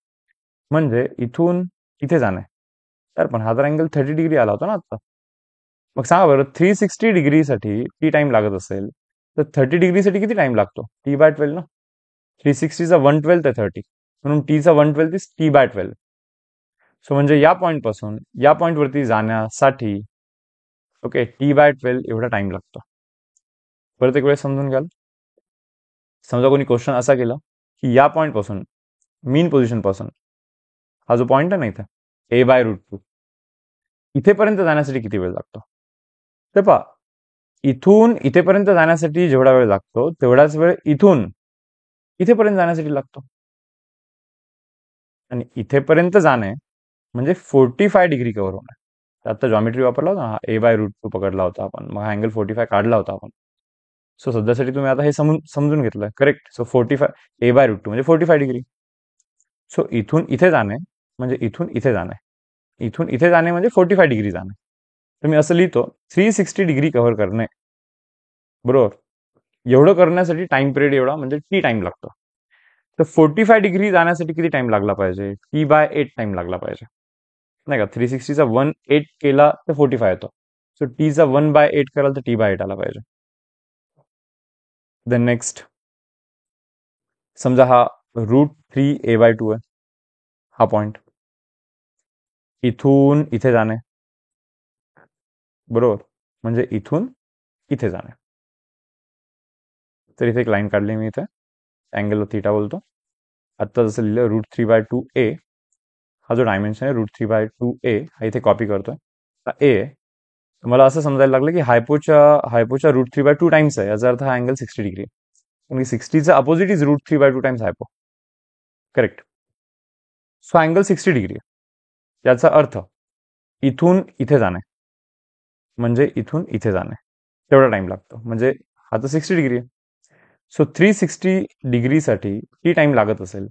A: म्हणजे इथून इथे जाणे. तर पण हा तर अँगल 30 डिग्री आला होता ना आता. मग सांगा बरं, 360 डिग्रीसाठी टी टाइम लागत असेल तर 30 डिग्रीसाठी किती टाइम लागतो? t/12 ना. 360चा 1/12 आहे 30, म्हणून टीचा 1/12 इज t/12. सो म्हणजे या पॉइंट पासून या पॉइंट वरती जाण्यासाठी ओके T/12 एवढा टाइम लागतो. परत एक वेळेस समजून घ्याल. समजा कोणी क्वेश्चन असा केला की या पॉइंट पासून मीन पोझिशन पासून हा जो पॉइंट आहे ना इथे A/√2 इथेपर्यंत जाण्यासाठी किती वेळ लागतो. तर पहा इथून इथेपर्यंत जाण्यासाठी जेवढा वेळ लागतो तेवढाच वेळ इथून इथेपर्यंत जाण्यासाठी लागतो. आणि इथेपर्यंत जाणे म्हणजे 45 डिग्री कव्हर होणार. आता जॉमेट्री वापरला होता ना, A/√2 पकडला होता आपण, मग हा अँगल 45 काढला होता आपण. सो सध्यासाठी तुम्ही आता हे समजून घेतलं करेक्ट. सो 45 A/√2 म्हणजे 45 डिग्री. सो इथून इथे जाणे म्हणजे इथून इथे जाणे, इथून इथे जाणे म्हणजे 45 डिग्री जाणे. तर मी असं लिहितो 360 डिग्री कव्हर करणे. बरोबर. एवढं करण्यासाठी टाइम पिरियड एवढा म्हणजे T टाइम लागतो. तर 45 डिग्री जाण्यासाठी किती टाइम लागला पाहिजे. T/8 टाइम लागला पाहिजे नाही का. 360चा 1/8 केला तर 45 येतो. सो Tचा 1/8 कराल तर T/8 आला पाहिजे. देन नेक्स्ट समजा हा √3a/2 आहे हा पॉइंट. इथून इथे जाणे बरोबर म्हणजे इथून इथे जाणे. तर इथे एक लाईन काढली मी इथे अँगल थिटा बोलतो. आत्ता जसं लिहिलं √3/2a हा जो डायमेन्शन आहे √3/2a हा इथे कॉपी करतोय. हा ए आहे. मला असं समजायला लागलं की हायपोच्या √3/2 टाइम्स आहे. याचा अर्थ हा अँगल 60 डिग्री आहे. म्हणजे 60चा opposite is √3/2 times hypo. Correct. So angle 60 degree आहे. याचा अर्थ इथून इथे जाणे म्हणजे इथून इथे जाणे तेवढा टाइम लागतो. म्हणजे हा तर 60 डिग्री आहे. सो 360 डिग्रीसाठी टी टाइम लागत असेल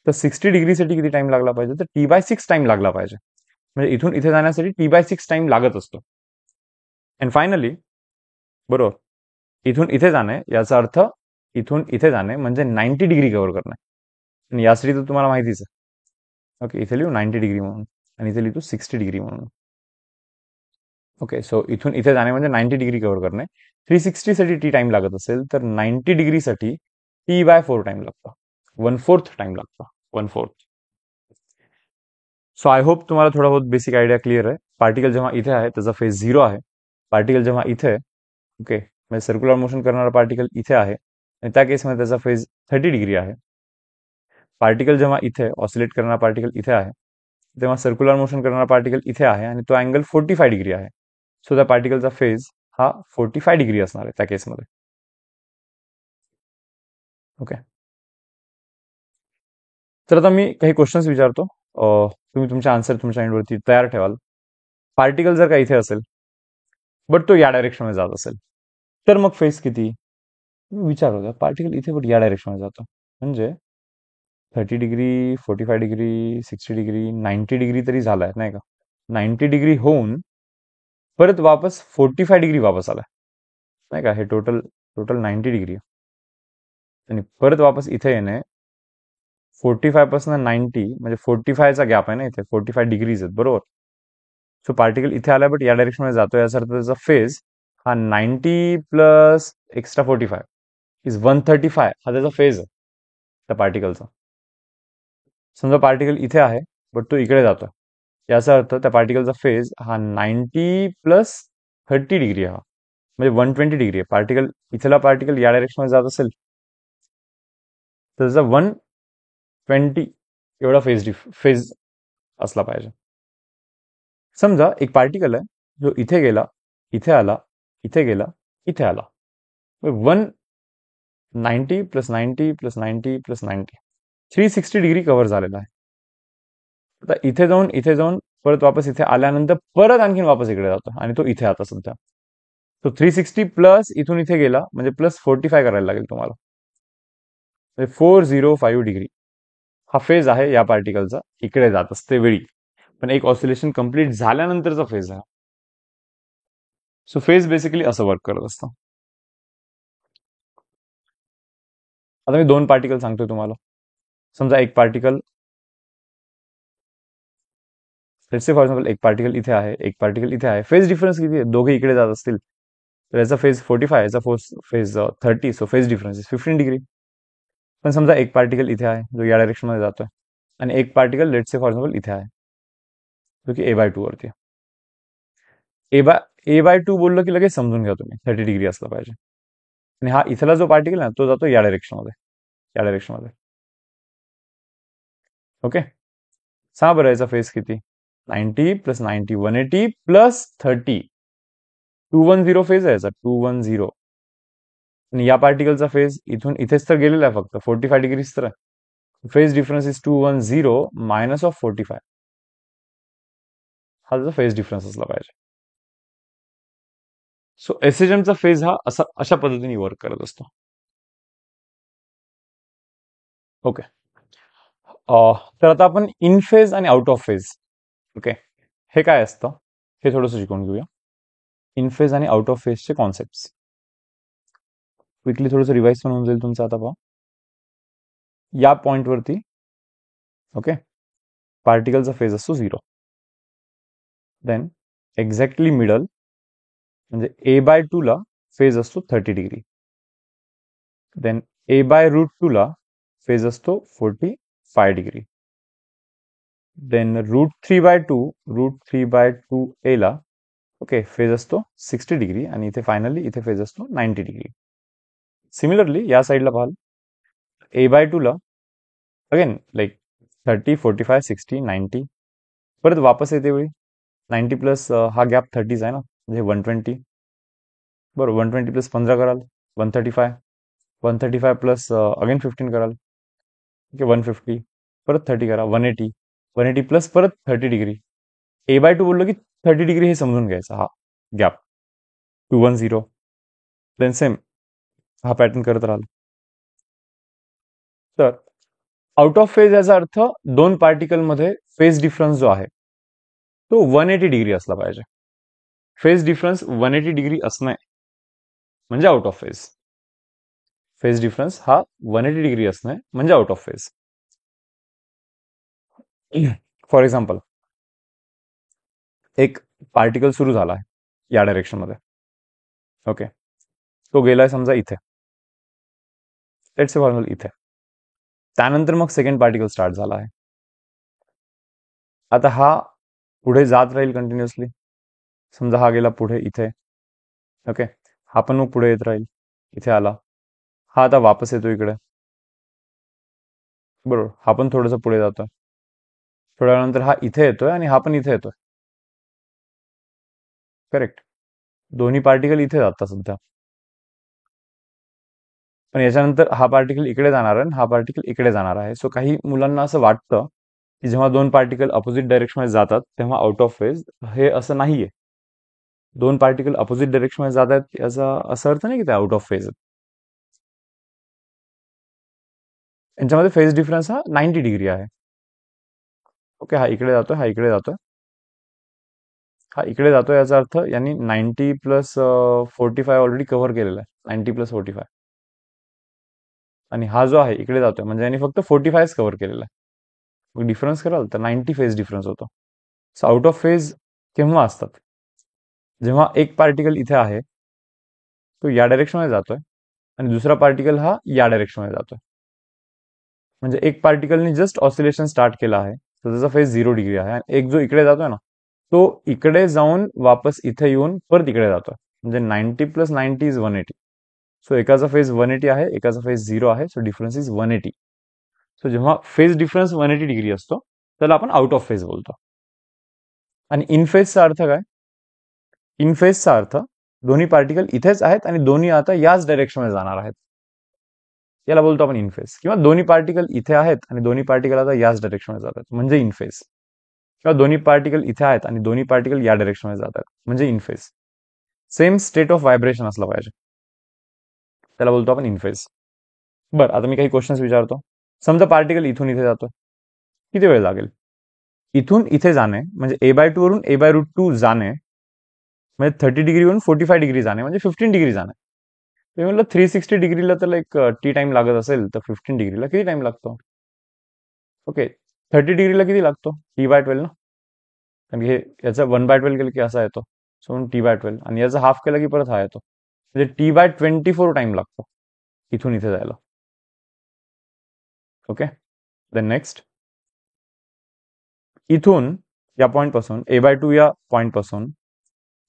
A: तर 60 डिग्रीसाठी किती टाइम लागला पाहिजे तर T/6 टाइम लागला पाहिजे. म्हणजे इथून इथे जाण्यासाठी T/6 टाइम लागत असतो. अँड फायनली बरोबर इथून इथे जाणे याचा अर्थ इथून इथे जाणे म्हणजे 90 डिग्री कव्हर करणे. आणि यासाठी तर तुम्हाला माहितीच आहे. ओके इथे लिहू 90 डिग्री म्हणून आणि इथे लिहितो 60 डिग्री म्हणून. ओके सो इथून इथे जाणे म्हणजे 90 डिग्री कव्हर करणे. 360 साठी टी टाइम लागत असेल तर 90 डिग्रीसाठी T/4 टाइम लागतो. 1/4 टाइम लागतो. 1/4. सो आय होप तुम्हाला थोडा बहुत बेसिक आयडिया क्लिअर आहे. पार्टिकल जेव्हा इथे आहे त्याचा फेज 0 आहे. पार्टिकल जेव्हा इथे ओके म्हणजे सर्क्युलर मोशन करणारा पार्टिकल इथे आहे आणि त्या केसमध्ये त्याचा फेज 30 डिग्री आहे. पार्टिकल जेव्हा इथे ऑसिलेट करणारा पार्टिकल इथे आहे तेव्हा सर्क्युलर मोशन करणारा पार्टिकल इथे आहे आणि तो अँगल 45 डिग्री आहे. सो त्या पार्टिकलचा फेज हा 45 डिग्री असणार आहे त्या केसमध्ये. ओके तर आता मी काही क्वेश्चन्स विचारतो. तुम्ही तुमचे आन्सर तुमच्या एंडवरती तयार ठेवाल. पार्टिकल जर का इथे असेल बट तो या डायरेक्शनमध्ये जात असेल तर मग फेज किती. विचार होता पार्टिकल इथे बट या डायरेक्शनमध्ये जातो म्हणजे 30 डिग्री 45 डिग्री 60 डिग्री 90 डिग्री तरी झालाय नाही का. 90 डिग्री होऊन परत वापस 45 डिग्री वापस आलाय नाही का. हे टोटल टोटल 90 डिग्री आणि परत वापस इथे येणे 45 पासून 90 म्हणजे 45चा गॅप आहे ना इथे 45 डिग्रीज आहेत बरोबर. सो पार्टिकल इथे आला बट या डायरेक्शन मध्ये जातो याचा अर्थ त्याचा फेज हा 90 प्लस एक्स्ट्रा 45 इज 135 हा त्याचा फेज आहे त्या पार्टिकलचा. समजा पार्टिकल इथे आहे बट तो इकडे जातो याचा अर्थ त्या पार्टिकलचा फेज हा 90 प्लस 30 डिग्री हा म्हणजे 120 डिग्री आहे. पार्टिकल इथला पार्टिकल या डायरेक्शन मध्ये जात असेल तर त्याचा 120 एवढा फेज असला पाहिजे. समजा एक पार्टिकल आहे जो इथे गेला इथे आला इथे गेला इथे आला 190 plus 90 plus 90 plus 90 360 degree cover झालेला आहे. आता इथे जाऊन परत वापस इथे आल्यानंतर परत आणखीन वापस इकडे जातो आणि तो इथे आता सध्या. तो 360 प्लस इथून इथे गेला म्हणजे प्लस 45 करायला लागेल तुम्हाला म्हणजे 405 डिग्री हा फेज आहे या पार्टिकलचा इकडे जात असते वेळी. पण एक ऑसिलेशन कंप्लीट झाल्यानंतरचा फेज आहे. सो फेज बेसिकली असं वर्क करत असतं. आता मी 2 पार्टिकल सांगतोय तुम्हाला. समजा एक particle let's say for example एक पार्टिकल इथे आहे एक पार्टिकल इथे आहे. फेज डिफरन्स किती आहे. दोघे इकडे जात असतील तर याचा फेज 45 याचा phase 30 so phase difference is 15 degree. पण समजा एक पार्टिकल इथे आहे जो या डायरेक्शन मध्ये जातोय आणि एक particle let say for example इथे आहे, जो की A/2 वरती आहे. A/2 बोललो की लगेच समजून घ्या तुम्ही 30 डिग्री असला पाहिजे. आणि हा इथला जो पार्टिकल आहे तो जातो या डायरेक्शनमध्ये, या डायरेक्शनमध्ये. ओके, सांगा बरं याचा फेज किती? 90 प्लस 90 180 प्लस 30 210 फेज आहे याचा, 210. आणि या पार्टिकलचा फेज इथून इथेच तर गेलेला आहे, फक्त 45 डिग्रीज तर आहे. Phase difference is 210 minus of 45. हा त्याचा फेज डिफरन्स असला पाहिजे. सो एसएचएमचा फेज हा अशा पद्धतीने वर्क करत असतो. ओके, तर आता आपण इन फेज आणि आउट ऑफ फेज, ओके, हे काय असतं हे थोडंसं शिकून घेऊया. इन फेज आणि आउट ऑफ फेजचे कॉन्सेप्ट क्विकली थोडंसं रिवाइज पण होऊन जाईल तुमचं. आता पहा, या पॉइंटवरती ओके पार्टिकलचा फेज असतो 0. देन एक्झॅक्टली मिडल म्हणजे A/2 ला फेज असतो 30 डिग्री. देन A/√2 ला फेज असतो 45 डिग्री. देन √3/2 ला ओके फेज असतो 60 डिग्री. आणि इथे फायनली इथे फेज असतो 90 डिग्री. सिमिलरली या साईडला पाहाल, A/2 ला अगेन लाईक 30 45 60 90, परत वापस येते वेळी 90 प्लस हा गॅप 30 आहे ना, म्हणजे 120. बरोबर, 120 प्लस 15 कराल 135, 135 प्लस अगेन 15 कराल, ओके 150, परत 30 करा 180, 180 प्लस परत 30 डिग्री. A/2 बोललो की 30 डिग्री हे समजून घ्यायचा हा गॅप 210. देन सेम हा पॅटर्न करत राहाल. तर आउट ऑफ फेज याचा अर्थ दोन पार्टिकल मध्ये फेज डिफरन्स जो आहे तो 180 डिग्री असला पाहिजे. फेज डिफरन्स 180 डिग्री असणे म्हणजे out of phase. Phase difference हा 180 डिग्री असणे म्हणजे out of phase. For example, एक पार्टिकल सुरू झाला आहे या डायरेक्शनमध्ये, ओके, तो गेलाय समजा इथे, लेट्स से फॉर एक्झाम्पल इथे. त्यानंतर मग सेकंड पार्टिकल स्टार्ट झाला आहे. आता हा पुढे जात राहील कंटिन्युअसली. समजा हा गेला पुढे इथे, ओके, हा पण मग पुढे येत राहील, इथे आला, हा आता वापस येतो इकडे, बरोबर, हा पण थोडंसं पुढे जातोय, थोड्या वेळानंतर हा इथे येतोय आणि हा पण इथे येतोय. करेक्ट, दोन्ही पार्टिकल इथे जातात सध्या. पण याच्यानंतर हा पार्टिकल इकडे जाणार आहे आणि हा पार्टिकल इकडे जाणार आहे. सो काही मुलांना असं वाटतं की जेव्हा दोन पार्टिकल अपोजिट डायरेक्शनमध्ये जातात तेव्हा आउट ऑफ फेज. हे असं नाहीये. दोन पार्टिकल अपोजिट डायरेक्शनमध्ये जात आहेत याचा असा अर्थ नाही की ते आउट ऑफ फेज आहेत. यांच्यामध्ये फेज डिफरन्स हा 90 डिग्री आहे. ओके, हा इकडे जातोय, हा इकडे जातोय, हा इकडे जातोय, याचा अर्थ यांनी 90 प्लस 45 ऑलरेडी कव्हर केलेला आहे. 90 प्लस 45. आणि हा जो आहे इकडे जातोय म्हणजे यांनी फक्त 45 कव्हर केलेला आहे. मग डिफरन्स कराल तर 90 फेज डिफरन्स होतो. सो आउट ऑफ फेज केव्हा असतात? जेव्हा एक पार्टिकल इथे आहे तो या डायरेक्शनमध्ये जातोय आणि दुसरा पार्टिकल हा या डायरेक्शनमध्ये जातोय. म्हणजे एक पार्टिकलने जस्ट ऑसिलेशन स्टार्ट केलं आहे तर त्याचा फेज 0 डिग्री आहे. आणि एक जो इकडे जातोय ना तो इकडे जाऊन वापस इथे येऊन परत इकडे जातोय. म्हणजे 90 प्लस 90 इज 180. सो एकाचा फेज 180 आहे, एकाचा फेज 0 आहे. So difference is 180. सो जेव्हा फेज डिफरन्स 180 डिग्री असतो त्याला आपण आउट ऑफ फेज बोलतो. आणि इन फेजचा अर्थ काय? इन फेजचा अर्थ दोन्ही पार्टिकल इथेच आहेत आणि दोन्ही आता याच डायरेक्शनमध्ये जाणार आहेत. याला बोलतो आपण इन फेज. किंवा दोन्ही पार्टिकल इथे आहेत आणि दोन्ही पार्टिकल आता याच डायरेक्शनमध्ये जातात म्हणजे इन फेज. किंवा दोन्ही पार्टिकल इथे आहेत आणि दोन्ही पार्टिकल या डायरेक्शनमध्ये जातात म्हणजे in phase. Same state of vibration असला पाहिजे, त्याला बोलतो आपण इन फेज. बरं, आता मी काही क्वेश्चन्स विचारतो. समजा पार्टिकल इथून इथे जातो, किती वेळ लागेल? इथून इथे जाणे म्हणजे A/2 वरून A/√2 जाणे म्हणजे 30 डिग्रीवरून 45 डिग्री जाणे म्हणजे 15 डिग्री जाणे. मी म्हटलं 360 डिग्रीला तर लाईक टी टाइम लागत असेल तर 15 डिग्रीला किती टाइम लागतो? ओके, 30 डिग्रीला किती लागतो? T/12 ना, कारण की हे याचा 1/12 केलं की असा येतो. सो म्हणून T/12 आणि याचा हाफ केला की परत हा येतो म्हणजे T/24 टाइम लागतो इथून इथे जायला. ओके, देन नेक्स्ट इथून या पॉइंट पासून a/2 या पॉइंट पासून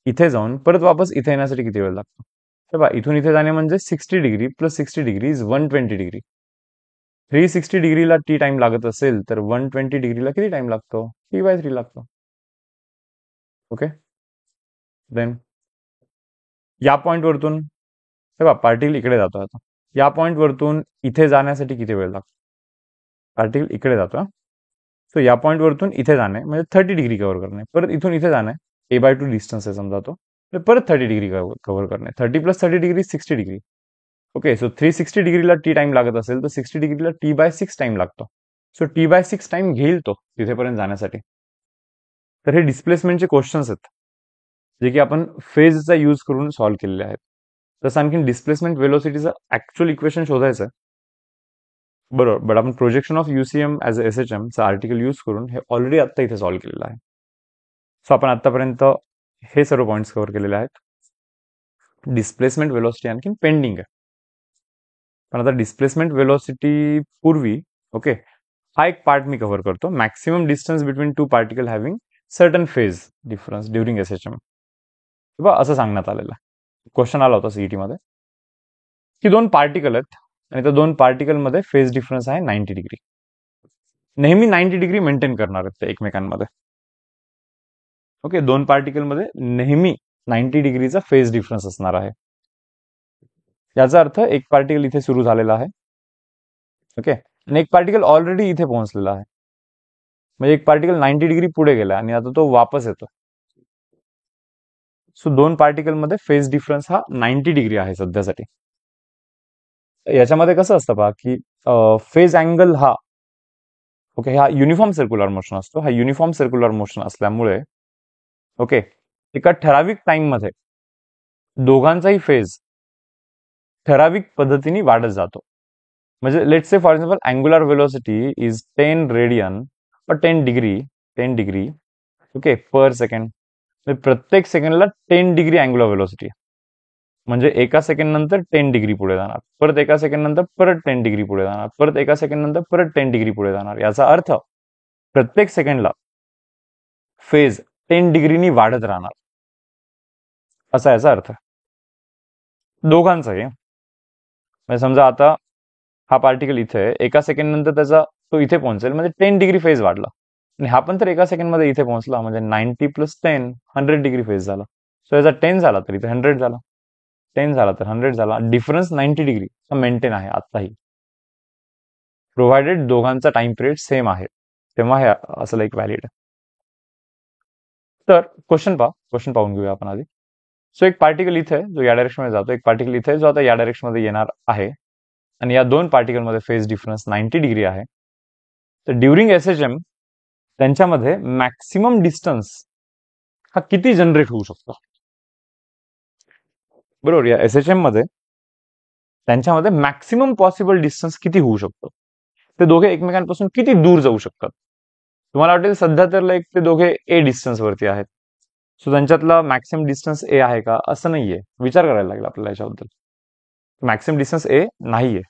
A: इथे जाऊन परत वापस इथे येण्यासाठी किती वेळ लागतो? हे बघा, इथून इथे जाणे म्हणजे 60 degree plus 60 degree is 120 degree. 360 डिग्रीला टी टाइम लागत असेल तर 120 डिग्रीला किती टाइम लागतो? T/3 लागतो. ओके, देन या पॉइंट वरतून हे बघा, पार्टिकल इकडे जातो. आता या पॉइंट वरतून इथे जाण्यासाठी किती वेळ लागतो? पार्टिकल इकडे जातो. सो या पॉइंट वरतून इथे जाणे म्हणजे 30 डिग्री कव्हर करणे. परत इथून इथे जाणे a/2 डिस्टन्स आहे समजा तो, तर परत 30 डिग्री कव्हर करणे. 30 plus 30 degree 60 degree. Okay, so 360 डिग्रीला टी टाइम लागत असेल तर 60 डिग्रीला T/6 टाइम लागतो. सो T/6 टाइम घेईल तो तिथेपर्यंत जाण्यासाठी. तर हे डिस्प्लेसमेंटचे क्वेश्चन्स आहेत जे की आपण फेजचा यूज करून सॉल्व्ह केलेले आहेत. तसं आणखी डिस्प्लेसमेंट वेलोसिटीचं ऍक्च्युअल इक्वेशन शोधायचं आहे. बरोबर, बट आपण projection of UCM as a SHM चा आर्टिकल यूज करून हे ऑलरेडी आता इथे सॉल्व्ह केलेलं आहे. सो आपण आतापर्यंत हे सर्व पॉइंट्स कव्हर केलेले आहेत. डिस्प्लेसमेंट वेलोसिटी आणखी पेंडिंग आहे. पण आता डिस्प्लेसमेंट वेलोसिटी पूर्वी ओके, हा एक पार्ट मी कव्हर करतो. Maximum distance between to particle having certain phase difference during SHM. किंवा असं सांगण्यात आलेलं आहे. क्वेश्चन आला होता सीईटी मध्ये की दोन पार्टिकल आहेत आणि त्या दोन पार्टिकल मध्ये फेज डिफरन्स आहे 90 डिग्री. नेहमी 90 डिग्री मेंटेन करणार आहेत ते एकमेकांमध्ये. ओके, दोन पार्टिकल मध्ये नेहमी 90 डिग्रीचा फेज डिफरन्स असणार आहे. याचा अर्थ एक पार्टिकल इथे सुरू झालेला आहे. ओके, आणि एक पार्टिकल ऑलरेडी इथे पोहोचलेला आहे. म्हणजे एक पार्टिकल 90 डिग्री पुढे गेला आणि आता तो वापस येतो. सो दोन पार्टिकल मध्ये फेज डिफरन्स हा 90 डिग्री आहे सध्यासाठी. याच्यामध्ये कसं असतं पहा की फेज अँगल हा ओके, हा युनिफॉर्म सर्क्युलर मोशन असतो. हा युनिफॉर्म सर्क्युलर मोशन असल्यामुळे ओके, एका ठराविक टाइम मध्ये दोघांचाही फेज ठराविक पद्धतीने वाढत जातो. म्हणजे let's say for example angular velocity is 10 radian और 10 डिग्री ओके पर सेकंड. प्रत्येक सेकंडला 10 डिग्री अँग्युलर वेलोसिटी, म्हणजे एका सेकंड नंतर 10 डिग्री पुढे जाणार, परत एका सेकंड नंतर परत 10 डिग्री पुढे जाणार, परत एका सेकंड नंतर परत 10 डिग्री पुढे जाणार. याचा अर्थ प्रत्येक सेकंडला फेज 10 डिग्रीनी वाढत राहणार, असा याचा अर्थ दोघांचाही. म्हणजे समजा आता हा पार्टिकल इथे आहे, एका सेकंड नंतर त्याचा तो इथे पोहोचेल म्हणजे 10 डिग्री फेज वाढला, आणि हा पण तर एका सेकंड मध्ये इथे पोहोचला म्हणजे 90 प्लस 10 100 डिग्री फेज झाला. सो याचा 10 झाला तर इथे 100 झाला, 10 झाला तर 100 झाला. डिफरन्स 90 डिग्री मेंटेन आहे आताही, प्रोव्हाइडेड दोघांचा टाइम पिरियड सेम आहे, तेव्हा हे असं लाईक व्हॅलिड आहे. तर क्वेश्चन पाहून घेऊया आपण आधी. सो एक पार्टिकल इथे जो या डायरेक्शन मध्ये जातो, एक पार्टिकल इथे जो आता या डायरेक्शन मध्ये येणार आहे, आणि या दोन पार्टिकल मध्ये फेज डिफरन्स 90 डिग्री आहे. तर ड्युरिंग SHM त्यांच्यामध्ये मॅक्सिमम डिस्टन्स हा किती जनरेट होऊ शकतो? बरोबर, या SHM मध्ये त्यांच्यामध्ये मॅक्सिमम पॉसिबल डिस्टन्स किती होऊ शकतो? ते दोघे एकमेकांपासून किती दूर जाऊ शकतात? तुम्हाला वाटेल सध्या तर लाईक ते दोघे A डिस्टन्स वरती आहेत, सो त्यांच्यातला मॅक्सिमम डिस्टन्स A आहे का? असं नाहीये, विचार करायला लागेल आपल्याला याच्याबद्दल. मॅक्सिमम डिस्टन्स A नाहीये.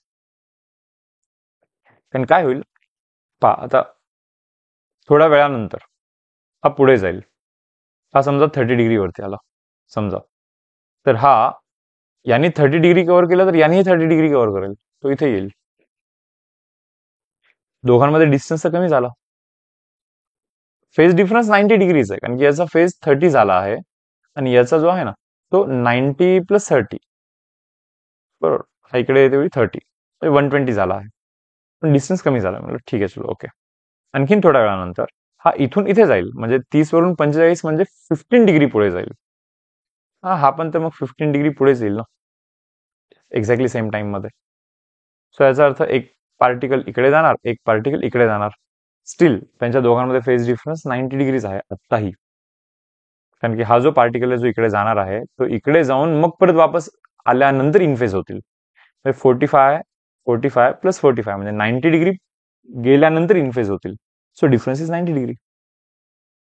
A: कारण काय होईल पहा, आता थोड्या वेळानंतर हा पुढे जाईल. हा समजा 30 डिग्री वरती आला समजा, तर हा याने 30 डिग्री कव्हर केलं तर यानेही 30 डिग्री कव्हर करेल, तो इथे येईल. दोघांमध्ये डिस्टन्स तर कमी झाला, फेज डिफरन्स 90 डिग्रीज आहे, कारण की याचा फेज 30 झाला आहे आणि याचा जो आहे ना तो 90 प्लस 30 बरोबर, हा इकडे येते 30 120 झाला आहे, पण डिस्टन्स कमी झाला. म्हणजे ठीक आहे, चलो ओके. आणखीन थोड्या वेळानंतर हा इथून इथे जाईल, म्हणजे 30 वरून 45 म्हणजे 15 डिग्री पुढे जाईल. हा पण तर मग 15 डिग्री पुढेच येईल ना, एक्झॅक्टली सेम टाइम मध्ये. सो याचा अर्थ एक पार्टिकल इकडे जाणार, एक पार्टिकल इकडे जाणार, स्टील त्यांच्या दोघांमध्ये फेज डिफरन्स 90 डिग्रीज आहे आत्ताही. कारण की हा जो पार्टिकल आहे जो इकडे जाणार आहे तो इकडे जाऊन मग परत वापस आल्यानंतर इनफेज होतील. 45 प्लस 45 म्हणजे 90 डिग्री गेल्यानंतर इनफेज होतील. So difference is 90 degree.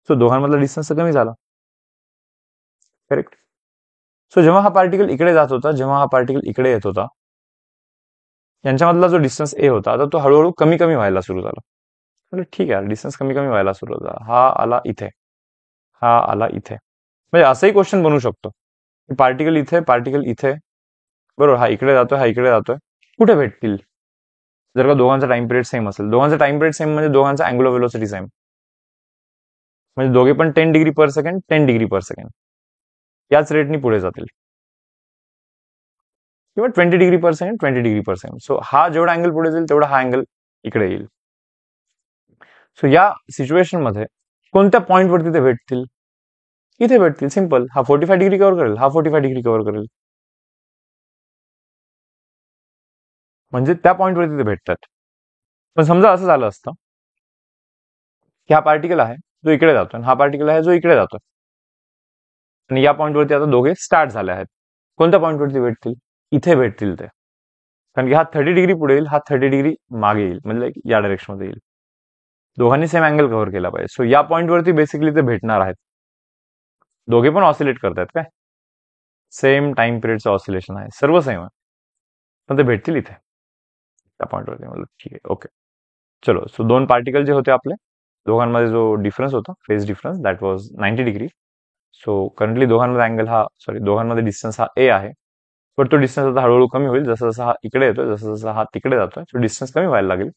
A: So दोघांमधला डिस्टन्स कमी झाला, करेक्ट. सो जेव्हा हा पार्टिकल इकडे जात होता, जेव्हा हा पार्टिकल इकडे येत होता, यांच्यामधला जो डिस्टन्स A होता आता तो हळूहळू कमी कमी व्हायला सुरू झाला. म्हणजे ठीक आहे, डिस्टन्स कमी कमी व्हायला सुरू झाला, हा आला इथे, हा आला इथे. म्हणजे असंही क्वेश्चन बनवू शकतो, पार्टिकल इथे, पार्टिकल इथे, बरोबर, हा इकडे जातोय, हा इकडे जातोय, कुठे भेटतील? जर का दोघांचा टाइम पिरियड सेम असेल, दोघांचा टाइम पिरियड सेम म्हणजे दोघांचा अँग्युलर व्हेलोसिटी सेम, म्हणजे दोघे पण 10 डिग्री पर सेकंड, 10 डिग्री पर सेकंड याच रेटनी पुढे जातील, किंवा 20 डिग्री पर सेकंड, 20 डिग्री पर सेकंड. सो हा जेवढा अँगल पुढे जाईल तेवढा हा अँगल इकडे येईल. सो या सिच्युएशन मध्ये कोणत्या पॉइंट वरती ते भेटतील? इथे भेटतील, सिंपल. हा 45 डिग्री कव्हर करेल, हा 45 डिग्री कव्हर करेल, म्हणजे त्या पॉइंट वरती ते भेटतात. पण समजा असं झालं असतं की हा पार्टिकल आहे जो इकडे जातोय, हा पार्टिकल आहे जो इकडे जातोय, आणि या पॉइंटवरती आता दोघे स्टार्ट झाले आहेत. कोणत्या पॉइंटवरती भेटतील? इथे भेटतील ते, कारण की हा 30 डिग्री पुढे येईल, हा 30 डिग्री मागे येईल, म्हणजे या डायरेक्शन मध्ये येईल. दोघांनी सेम अँगल कव्हर केला पाहिजे. सो या पॉइंटवरती बेसिकली ते भेटणार आहेत. दोघे पण ऑसिलेट करतायत काय, सेम टाइम पिरियडचं ऑसिलेशन आहे, सर्व सेम आहे, पण ते भेटतील इथे त्या पॉइंटवरती. मतलब ठीक आहे, ओके. चलो, सो दोन पार्टिकल जे होते आपले, दोघांमध्ये जो डिफरन्स होता, phase difference, that was 90 degree. So currently दोघांमध्ये अँगल हा, सॉरी, दोघांमध्ये डिस्टन्स हा ए आहे, पण तो डिस्टन्स आता हळूहळू कमी होईल, जसं जसं हा इकडे येतोय, जसं जसं हा तिकडे जातोय, तो डिस्टन्स कमी व्हायला लागेल.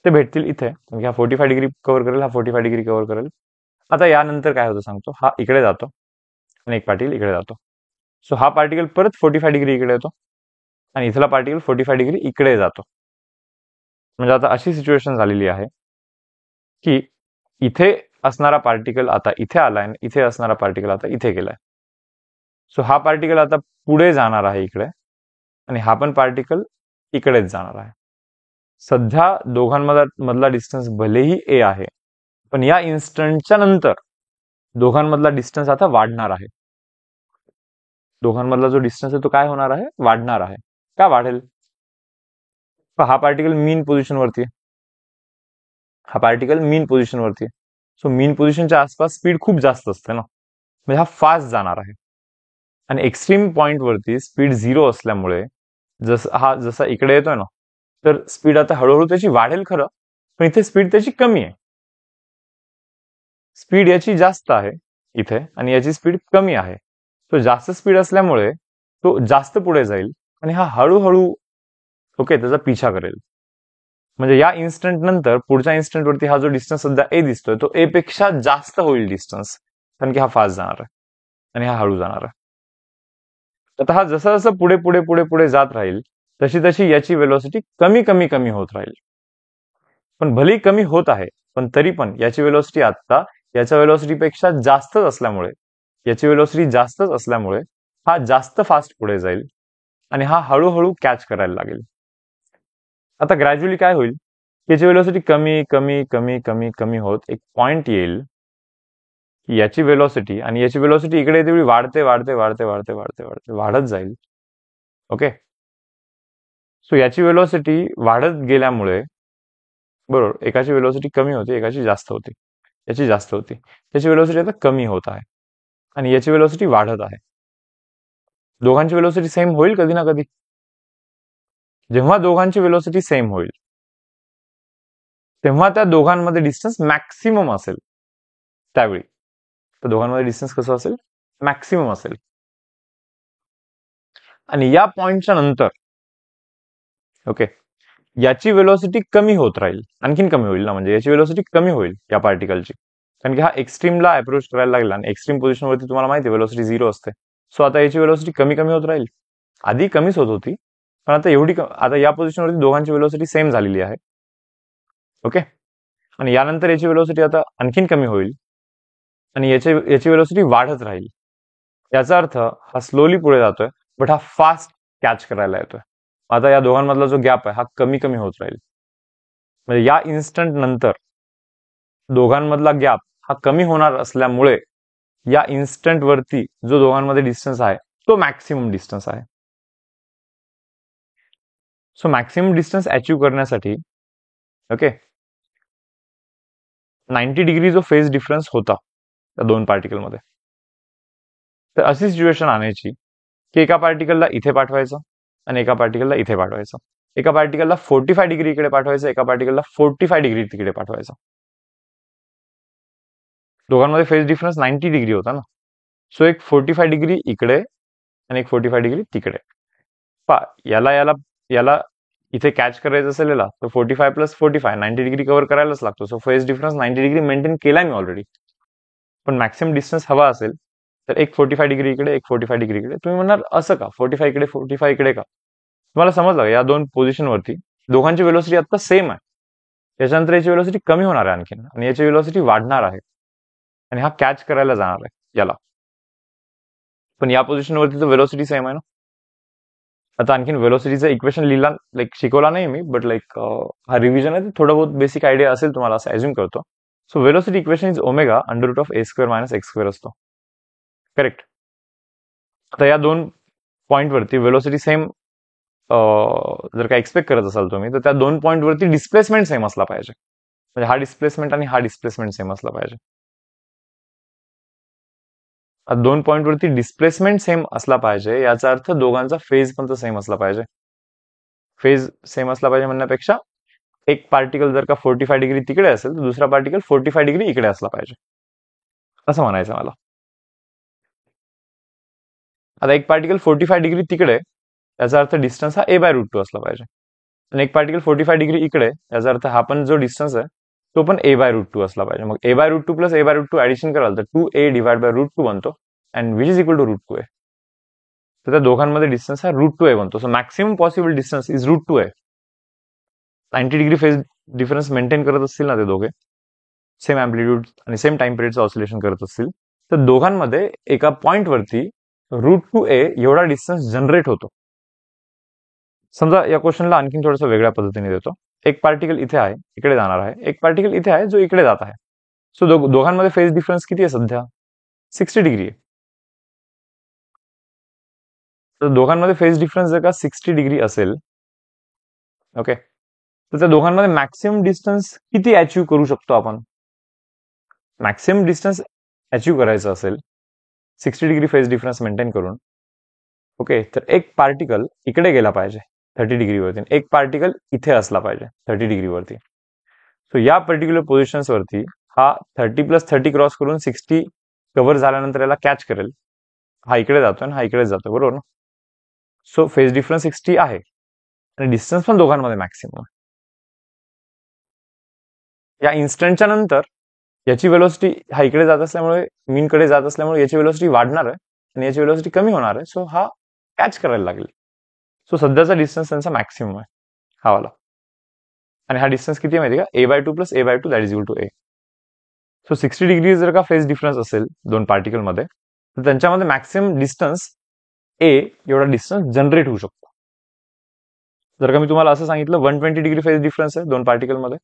A: ते भेटतील इथे, म्हणजे हा 45 डिग्री कव्हर करेल, हा 45 डिग्री कव्हर करेल. आता यानंतर काय होतं सांगतो, हा इकडे जातो आणि एक पार्टिकल इकडे जातो. सो हा पार्टिकल परत 45 डिग्री इकडे येतो, आणि इथला पार्टिकल 45 डिग्री इकडे जातो. म्हणजे आता अशी सिच्युएशन झालेली आहे की इथे असणारा पार्टिकल आता इथे आलाय, आणि इथे असणारा पार्टिकल आता इथे गेलाय. सो हा पार्टिकल आता पुढे जाणार आहे इकडे, आणि हा पण पार्टिकल इकडेच जाणार आहे. सध्या दोघांमधला डिस्टन्स भलेही ए आहे, पण या इन्स्टंटच्या नंतर दोघांमधला डिस्टन्स आता वाढणार आहे. दोघांमधला जो डिस्टन्स आहे तो काय होणार आहे? वाढणार आहे. का वाढेल? हा पार्टिकल मीन पोझिशन वरती आहे, हा पार्टिकल मीन पोझिशन वरती आहे. सो मीन पोझिशनच्या आसपास स्पीड खूप जास्त असते ना, म्हणजे हा फास्ट जाणार आहे. आणि एक्स्ट्रीम पॉइंट वरती स्पीड 0 असल्यामुळे जसा इकडे येतोय ना, तर स्पीड आता हळूहळू त्याची वाढेल खरं, पण इथे स्पीड त्याची कमी आहे. स्पीड याची जास्त आहे इथे, आणि याची स्पीड कमी आहे. तो जास्त स्पीड असल्यामुळे तो जास्त पुढे जाईल, आणि हा हळूहळू ओके त्याचा पिछा करेल. म्हणजे या इन्स्टंट नंतर पुढच्या इन्स्टंट वरती हा जो डिस्टन्स सध्या ए दिसतोय तो ए पेक्षा जास्त होईल डिस्टन्स, कारण की हा फास्ट जाणार आहे आणि हा हळू जाणार आहे. आता हा जसं जसं पुढे पुढे पुढे पुढे जात राहील, तशी तशी याची वेलोसिटी कमी कमी कमी होत राहील. पण भलेही कमी होत आहे, पण तरी पण याची वेलोसिटी आता याच्या वेलोसिटीपेक्षा जास्तच असल्यामुळे, याची वेलोसिटी जास्तच असल्यामुळे हा जास्त फास्ट पुढे जाईल, आणि हा हळूहळू कॅच करायला लागेल. आता ग्रॅज्युअली काय होईल, याची वेलोसिटी कमी कमी कमी कमी कमी होत एक पॉइंट येईल की याची वेलोसिटी आणि याची वेलोसिटी इकडे तेवढी वाढते वाढते वाढते वाढते वाढते वाढते वाढत जाईल. ओके, सो याची वेलोसिटी वाढत गेल्यामुळे, बरोबर, एकाची वेलोसिटी कमी होती, एकाची जास्त होती, याची जास्त होती, याची वेलोसिटी आता कमी होत आहे, आणि याची वेलोसिटी वाढत आहे. दोघांची वेलोसिटी सेम होईल कधी ना कधी. जेव्हा दोघांची वेलोसिटी सेम होईल तेव्हा त्या दोघांमध्ये डिस्टन्स मॅक्सिमम असेल. त्यावेळी तर दोघांमध्ये डिस्टन्स कसं असेल? मॅक्सिमम असेल. आणि या पॉइंटच्या नंतर ओके याची वेलोसिटी कमी होत राहील, आणखीन कमी होईल ना, म्हणजे याची वेलोसिटी कमी होईल या पार्टिकलची, कारण की हा एक्स्ट्रीमला अप्रोच करायला लागला, आणि एक्स्ट्रीम पोझिशनवरती तुम्हाला माहिती आहे वेलोसिटी 0 असते. सो आता याची वेलोसिटी कमी कमी होत राहील. आधी कमीच होत होती, पण आता आता या पोझिशनवरती दोघांची वेलोसिटी सेम झालेली आहे. ओके, आणि यानंतर याची वेलोसिटी आता आणखीन कमी होईल, आणि याची वेलोसिटी वाढत राहील. याचा अर्थ हा स्लोली पुढे जातोय, बट हा फास्ट कॅच करायला येतोय. आता या दोघांमधला जो गॅप आहे हा कमी कमी होत राहील. म्हणजे या इन्स्टंट नंतर दोघांमधला गॅप हा कमी होणार असल्यामुळे या इन्स्टंट वरती जो दोघांमध्ये डिस्टन्स आहे तो मॅक्सिमम डिस्टन्स आहे. सो मॅक्सिमम डिस्टन्स अचीव करण्यासाठी ओके 90 डिग्री जो फेज डिफरन्स होता त्या दोन पार्टिकलमध्ये, तर अशी सिच्युएशन आणायची की एका पार्टिकलला इथे पाठवायचं आणि एका पार्टिकलला इथे पाठवायचं. एका पार्टिकलला 45 डिग्री इकडे पाठवायचं, एका पार्टिकलला 45 डिग्री तिकडे पाठवायचं. दोघांमध्ये फेज डिफरन्स 90 डिग्री होता ना. सो एक 45 डिग्री इकडे आणि एक 45 डिग्री तिकडे. याला याला याला इथे कॅच करायचं असेल याला तर 45 प्लस 45 90 डिग्री कव्हर करायलाच लागतो. So phase difference 90 degree maintain केलाय मी ऑलरेडी. पण मॅक्सिमम डिस्टन्स हवा असेल तर एक 45 डिग्री इकडे, एक 45 डिग्री इकडे. तुम्ही म्हणणार असं का 45 इकडे 45 इकडे का? तुम्हाला समजलं या दोन पोझिशनवरती दोघांची वेलोसिटी आता सेम आहे. त्याच्यानंतर याची वेलोसिटी कमी होणार आहे आणखीन आणि याची वेलोसिटी वाढणार आहे आणि हा कॅच करायला जाणार आहे याला. पण या पोझिशनवरती तर वेलोसिटी सेम आहे ना. आता आणखीन वेलोसिटीचं इक्वेशन लिहिला शिकवला नाही मी, बट हा रिव्हिजन आहे, थोडं बहुत बेसिक आयडिया असेल तुम्हाला असं ॲज्युम करतो. So velocity equation is omega under root of A square minus X square असतो. करेक्ट. आता या दोन पॉईंटवरती वेलोसिटी सेम जर का एक्सपेक्ट करत असाल तुम्ही तर त्या दोन पॉईंटवरती डिस्प्लेसमेंट सेम असला पाहिजे. म्हणजे हा डिस्प्लेसमेंट आणि हा डिस्प्लेसमेंट सेम असला पाहिजे. दोन पॉईंटवरती डिस्प्लेसमेंट सेम असला पाहिजे याचा अर्थ दोघांचा फेज पण सेम असला पाहिजे. फेज सेम असला पाहिजे म्हणण्यापेक्षा एक पार्टिकल जर का 45 डिग्री तिकडे असेल तर दुसरा पार्टिकल 45 डिग्री इकडे असला पाहिजे असं म्हणायचं मला. आता एक पार्टिकल 45 डिग्री तिकडे याचा अर्थ डिस्टन्स हा a/√2 असला पाहिजे आणि एक पार्टिकल 45 डिग्री इकडे याचा अर्थ हा पण जो डिस्टन्स आहे तो पण a/√2 असला पाहिजे. मग a/√2 प्लस a/√2 ऍडिशन कराल तर 2a डिवाइड बाय √2 बनतो and which is equal to √2a. तर त्या दोघांमध्ये डिस्टन्स हा √2a बनतो. So maximum possible distance is √2a. 90 degree phase difference maintain करत असतील ना ते दोघे, सेम अँप्लिट्यूड आणि सेम टाइम पिरियडचं ऑसिलेशन करत असतील तर दोघांमध्ये एका पॉइंटवरती √2a एवढा डिस्टन्स जनरेट होतो. समजा या क्वेश्चनला आणखीन थोडंसं वेगळ्या पद्धतीने देतो. एक पार्टिकल इथे आहे, इकडे जाणार आहे, एक पार्टिकल इथे आहे जो इकडे जात आहे. सो दोघांमध्ये फेज डिफरन्स किती आहे सध्या? 60 डिग्री आहे. तर दोघांमध्ये फेज डिफरन्स जर का 60 डिग्री असेल, ओके, तर त्या दोघांमध्ये मॅक्सिमम डिस्टन्स किती अचीव्ह करू शकतो आपण? मॅक्सिमम डिस्टन्स अचीव्ह करायचं असेल 60 डिग्री फेज डिफरन्स मेंटेन करून, ओके, तर एक पार्टिकल इकडे गेला पाहिजे 30 डिग्रीवरती, एक पार्टिकल इथे असला पाहिजे 30 डिग्रीवरती. सो या पर्टिक्युलर पोझिशन्स वरती हा 30 प्लस 30 क्रॉस करून 60 कव्हर झाल्यानंतर याला कॅच करेल. हा इकडे जातोय आणि हा इकडे जातोय, बरोबर ना. सो फेज डिफरन्स 60 आहे आणि डिस्टन्स पण दोघांमध्ये मॅक्सिमम. या इन्स्टंटच्या नंतर याची वेलोसिटी हा इकडे जात असल्यामुळे मीन कडे जात असल्यामुळे याची वेलोसिटी वाढणार आहे आणि याची वेलोसिटी कमी होणार आहे. सो हा कॅच करायला लागेल. सो सध्याचा डिस्टन्स त्यांचा मॅक्सिमम आहे हा वाला. आणि हा डिस्टन्स किती आहे माहिती का? a/2 plus a/2 that is equal to a. So 60 degree जर का फेज डिफरन्स असेल दोन पार्टिकलमध्ये तर त्यांच्यामध्ये मॅक्सिमम डिस्टन्स a एवढा डिस्टन्स जनरेट होऊ शकतो. जर का मी तुम्हाला असं सांगितलं 120 डिग्री फेज डिफरन्स आहे दोन पार्टिकलमध्ये,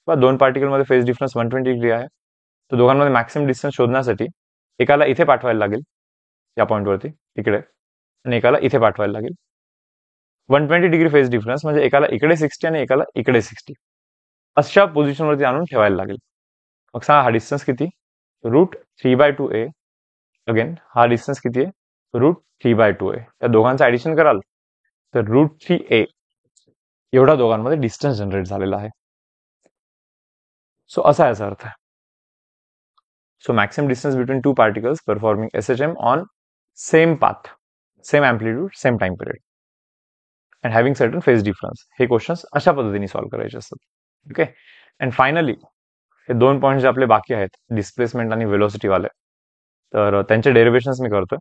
A: दोन पार्टिकलमध्ये फेज डिफरन्स 120 डिग्री आहे, तर दोघांमध्ये मॅक्सिमम डिस्टन्स शोधण्यासाठी एकाला इथे पाठवायला लागेल या पॉईंटवरती इकडे आणि एकाला इथे पाठवायला लागेल. 120 डिग्री फेज डिफरन्स म्हणजे एकाला इकडे 60 आणि एकाला इकडे 60 अशा पोझिशनवरती आणून ठेवायला लागेल. मग सांगा हा डिस्टन्स किती? √3/2a. अगेन हा डिस्टन्स किती आहे? √3/2a. या दोघांचं ऍडिशन कराल तर √3a एवढा दोघांमध्ये डिस्टन्स जनरेट झालेला आहे. सो असा याचा अर्थ आहे. So maximum distance between two particles performing SHM on same path, same amplitude, same time period and having certain phase difference. हे क्वेश्चन्स अशा पद्धतीने सॉल्व्ह करायचे असतात. ओके. अँड फायनली हे दोन पॉईंट जे आपले बाकी आहेत डिस्प्लेसमेंट आणि वेलोसिटी वाले, तर त्यांचे डेरिव्हेशन्स मी करतोय.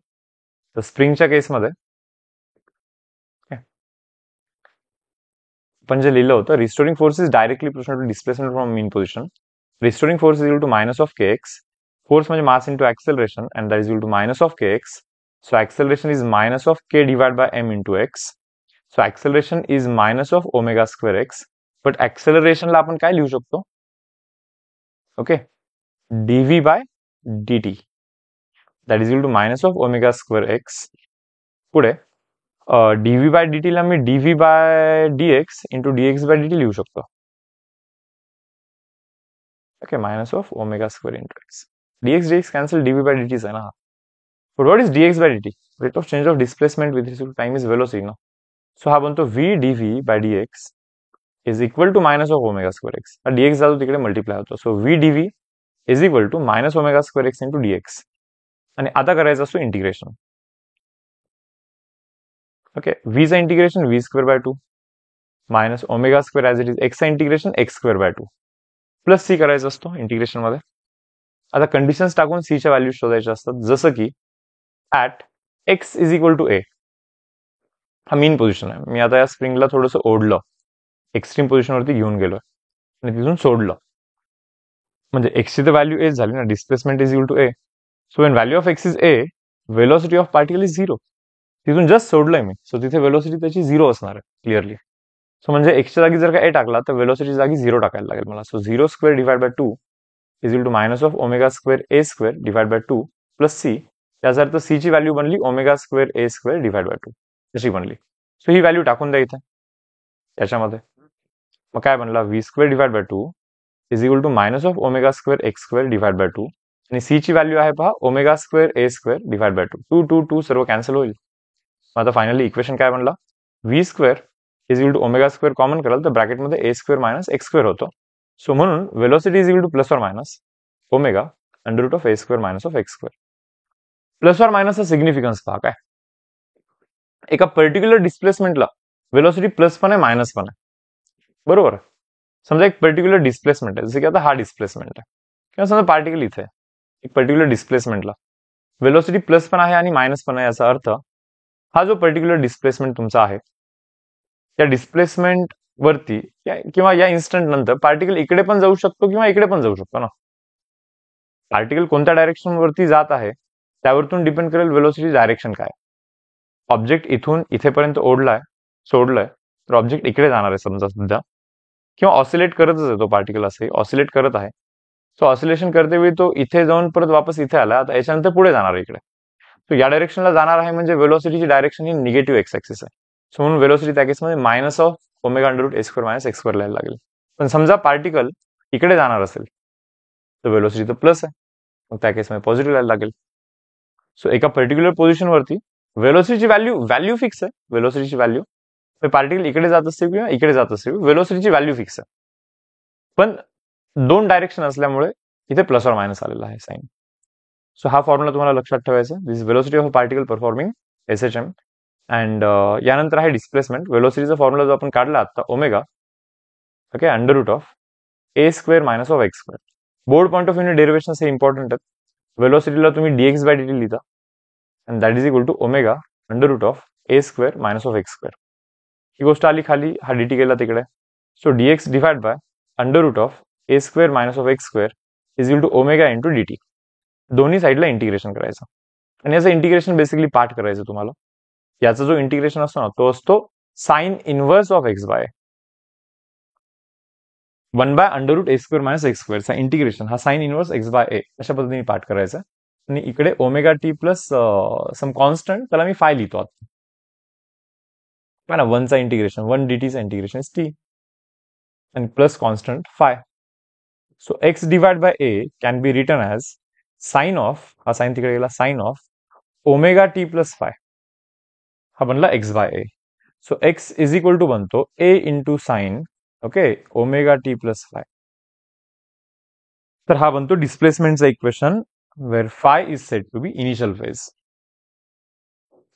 A: तर स्प्रिंगच्या केसमध्ये आपण जे लिहिलं होतं, restoring force is directly proportional to displacement from mean position. Restoring force is equal to minus of kx. Force म्हणजे mass into acceleration and that is equal to minus of kx. So acceleration is minus of k divide by m into x. So acceleration is minus of omega square x. But ऍक्सेलरेशनला आपण काय लिहू शकतो? Okay, dv by dt that is equal to minus of omega square x. पुढे dv by dt ला मी dv by dx into dx by dt लिहू शकतो. Okay, minus of omega square into x. dx cancel, dv by dt आहे ना. But what is dx by dt? Rate of change of displacement with respect to time is velocity, no? So हा बनतो v d v by d x is equal to minus of omega square x. Dx जातो तिकडे multiply होतो. So v d v is equal to minus omega square x into dx. आणि आता करायचं असतो integration. Okay, व्हीचा integration v square by two minus omega square as it is एक्सचा integration x square by two plus c करायचा असतो integration मध्ये. आता कंडिशन्स टाकून सीच्या व्हॅल्यू शोधायच्या असतात, जसं की at x is equal to a. हा मीन पोझिशन आहे. मी आता या स्प्रिंगला थोडंसं ओढलं, एक्स्ट्रीम पोझिशनवरती घेऊन गेलोय आणि तिथून सोडलं, म्हणजे एक्सची तर व्हॅल्यू ए झाली ना, displacement is equal to A. So when value of X is A, velocity of particle is zero. तिथून जस्ट सोडलंय मी, सो तिथे वेलोसिटी त्याची झिरो असणार आहे क्लिअरली. सो म्हणजे एक्सच्या जागी जर का ए टाकला तर वेलोसिटी जागी झिरो टाकायला लागेल मला. So zero square divide by two is equal to minus of omega square A square divide by two plus C. याचा अर्थ सी ची व्हॅल्यू बनली omega square A square divide by two अशी बनली. सो ही value टाकून द्या इथे याच्यामध्ये. मग काय बनला, V square divide by two is equal to minus of omega square X square divide by two. आणि सी ची व्हॅल्यू आहे पहा omega square A square divide by two. Two two two सर्व कॅन्सल होईल. आता फायनली इक्वेशन काय बनला, V square is equal to omega square common कराल तर ब्रॅकेटमध्ये ए स्क्वेअर मायनस एक्स स्क्वेअर होतो. सो म्हणून velocity is equal to plus or minus omega under root of A square minus of x square. Plus or मायनसचा significance पहा काय. एका particular डिस्प्लेसमेंटला velocity plus पण आहे मायनस पण आहे, बरोबर. समजा एक पर्टिक्युलर डिस्प्लेसमेंट आहे, जसं की आता हा डिस्प्लेसमेंट आहे, किंवा समजा पार्टिकल इथे आहे. एक पर्टिक्युलर डिस्प्लेसमेंटला वेलोसिटी प्लस पण आहे आणि मायनस पण आहे. याचा अर्थ हा जो पर्टिक्युलर डिस्प्लेसमेंट तुमचा आहे, त्या डिस्प्लेसमेंट वरती किंवा या इन्स्टंट नंतर पार्टिकल इकडे पण जाऊ शकतो किंवा इकडे पण जाऊ शकतो ना. पार्टिकल कोणत्या डायरेक्शन वरती जात आहे त्यावरतून डिपेंड करेल वेलोसिटी डायरेक्शन काय. ऑब्जेक्ट इथून इथेपर्यंत ओढलाय, सोडलंय, तर ऑब्जेक्ट इकडे जाणार आहे समजा सध्या, किंवा ऑसिलेट करतच आहे तो पार्टिकल, असे ऑसिलेट करत आहे. सो ऑसिलेशन करते वेळी तो इथे जाऊन परत वापस इथे आला, आता याच्यानंतर पुढे जाणार आहे इकडे. तो या डायरेक्शनला जाणार आहे, म्हणजे वेलोसिटीची डायरेक्शन ही निगेटिव्ह एक्स ऍक्सिस आहे. सो म्हणून वेलोसिटी त्या केसमध्ये minus of omega under root A square minus X square लिहायला लागेल. पण समजा पार्टिकल इकडे जाणार असेल तर वेलोसिटी तर प्लस आहे, मग त्या केसमध्ये पॉझिटिव्ह लिहायला लागेल. सो एका पर्टिक्युलर पोझिशनवरती वेलोसिटीची व्हॅल्यू फिक्स आहे. वेलोसिटीची व्हॅल्यू पार्टिकल इकडे जात असेल किंवा इकडे जात असेल, वेलोसिटीची व्हॅल्यू फिक्स आहे. पण दोन डायरेक्शन असल्यामुळे इथे प्लस ऑर मायनस आलेला आहे साइन. सो हा फॉर्म्युला तुम्हाला लक्षात ठेवायचा. This velocity of a particle performing SHM. And यानंतर आहे डिस्प्लेसमेंट. वेलोसिटीचा फॉर्म्युला जो आपण काढला आता, omega okay under root of A square minus of x square. Board point of view derivation हे इम्पॉर्टंट आहेत. वेलोसिटीला तुम्ही डीएक्स बाय डीटी लिहिता, and that is equal to omega under root of A square minus of x square. ही गोष्ट आली खाली, हा डीटी गेला तिकडे. So dx divide by under root of A square minus of x square is equal to omega into dt. दोन्ही साईडला integration करायचं, आणि याचं इंटिग्रेशन बेसिकली पार्ट करायचं तुम्हाला. याचा जो इंटिग्रेशन असतो ना, तो असतो sine inverse of x by 1 by under root A square minus x स्क्वेअरचा इंटिग्रेशन हा sine inverse x by a अशा पद्धतीने पार्ट करायचा. आणि इकडे omega T plus some constant, त्याला मी फाय लिहितो आता. ना 1चा इंटिग्रेशन 1 डीटीचा इंटिग्रेशन इज टी आणि plus constant phi. So x divide by a can be written as sine of, हा साइन तिकडे गेला, sine of omega T plus phi. हा बनला x by a. So x is equal to बनतो a into sine okay omega T plus phi. तर हा बनतो डिस्प्लेसमेंटचा equation where phi is said to be initial phase.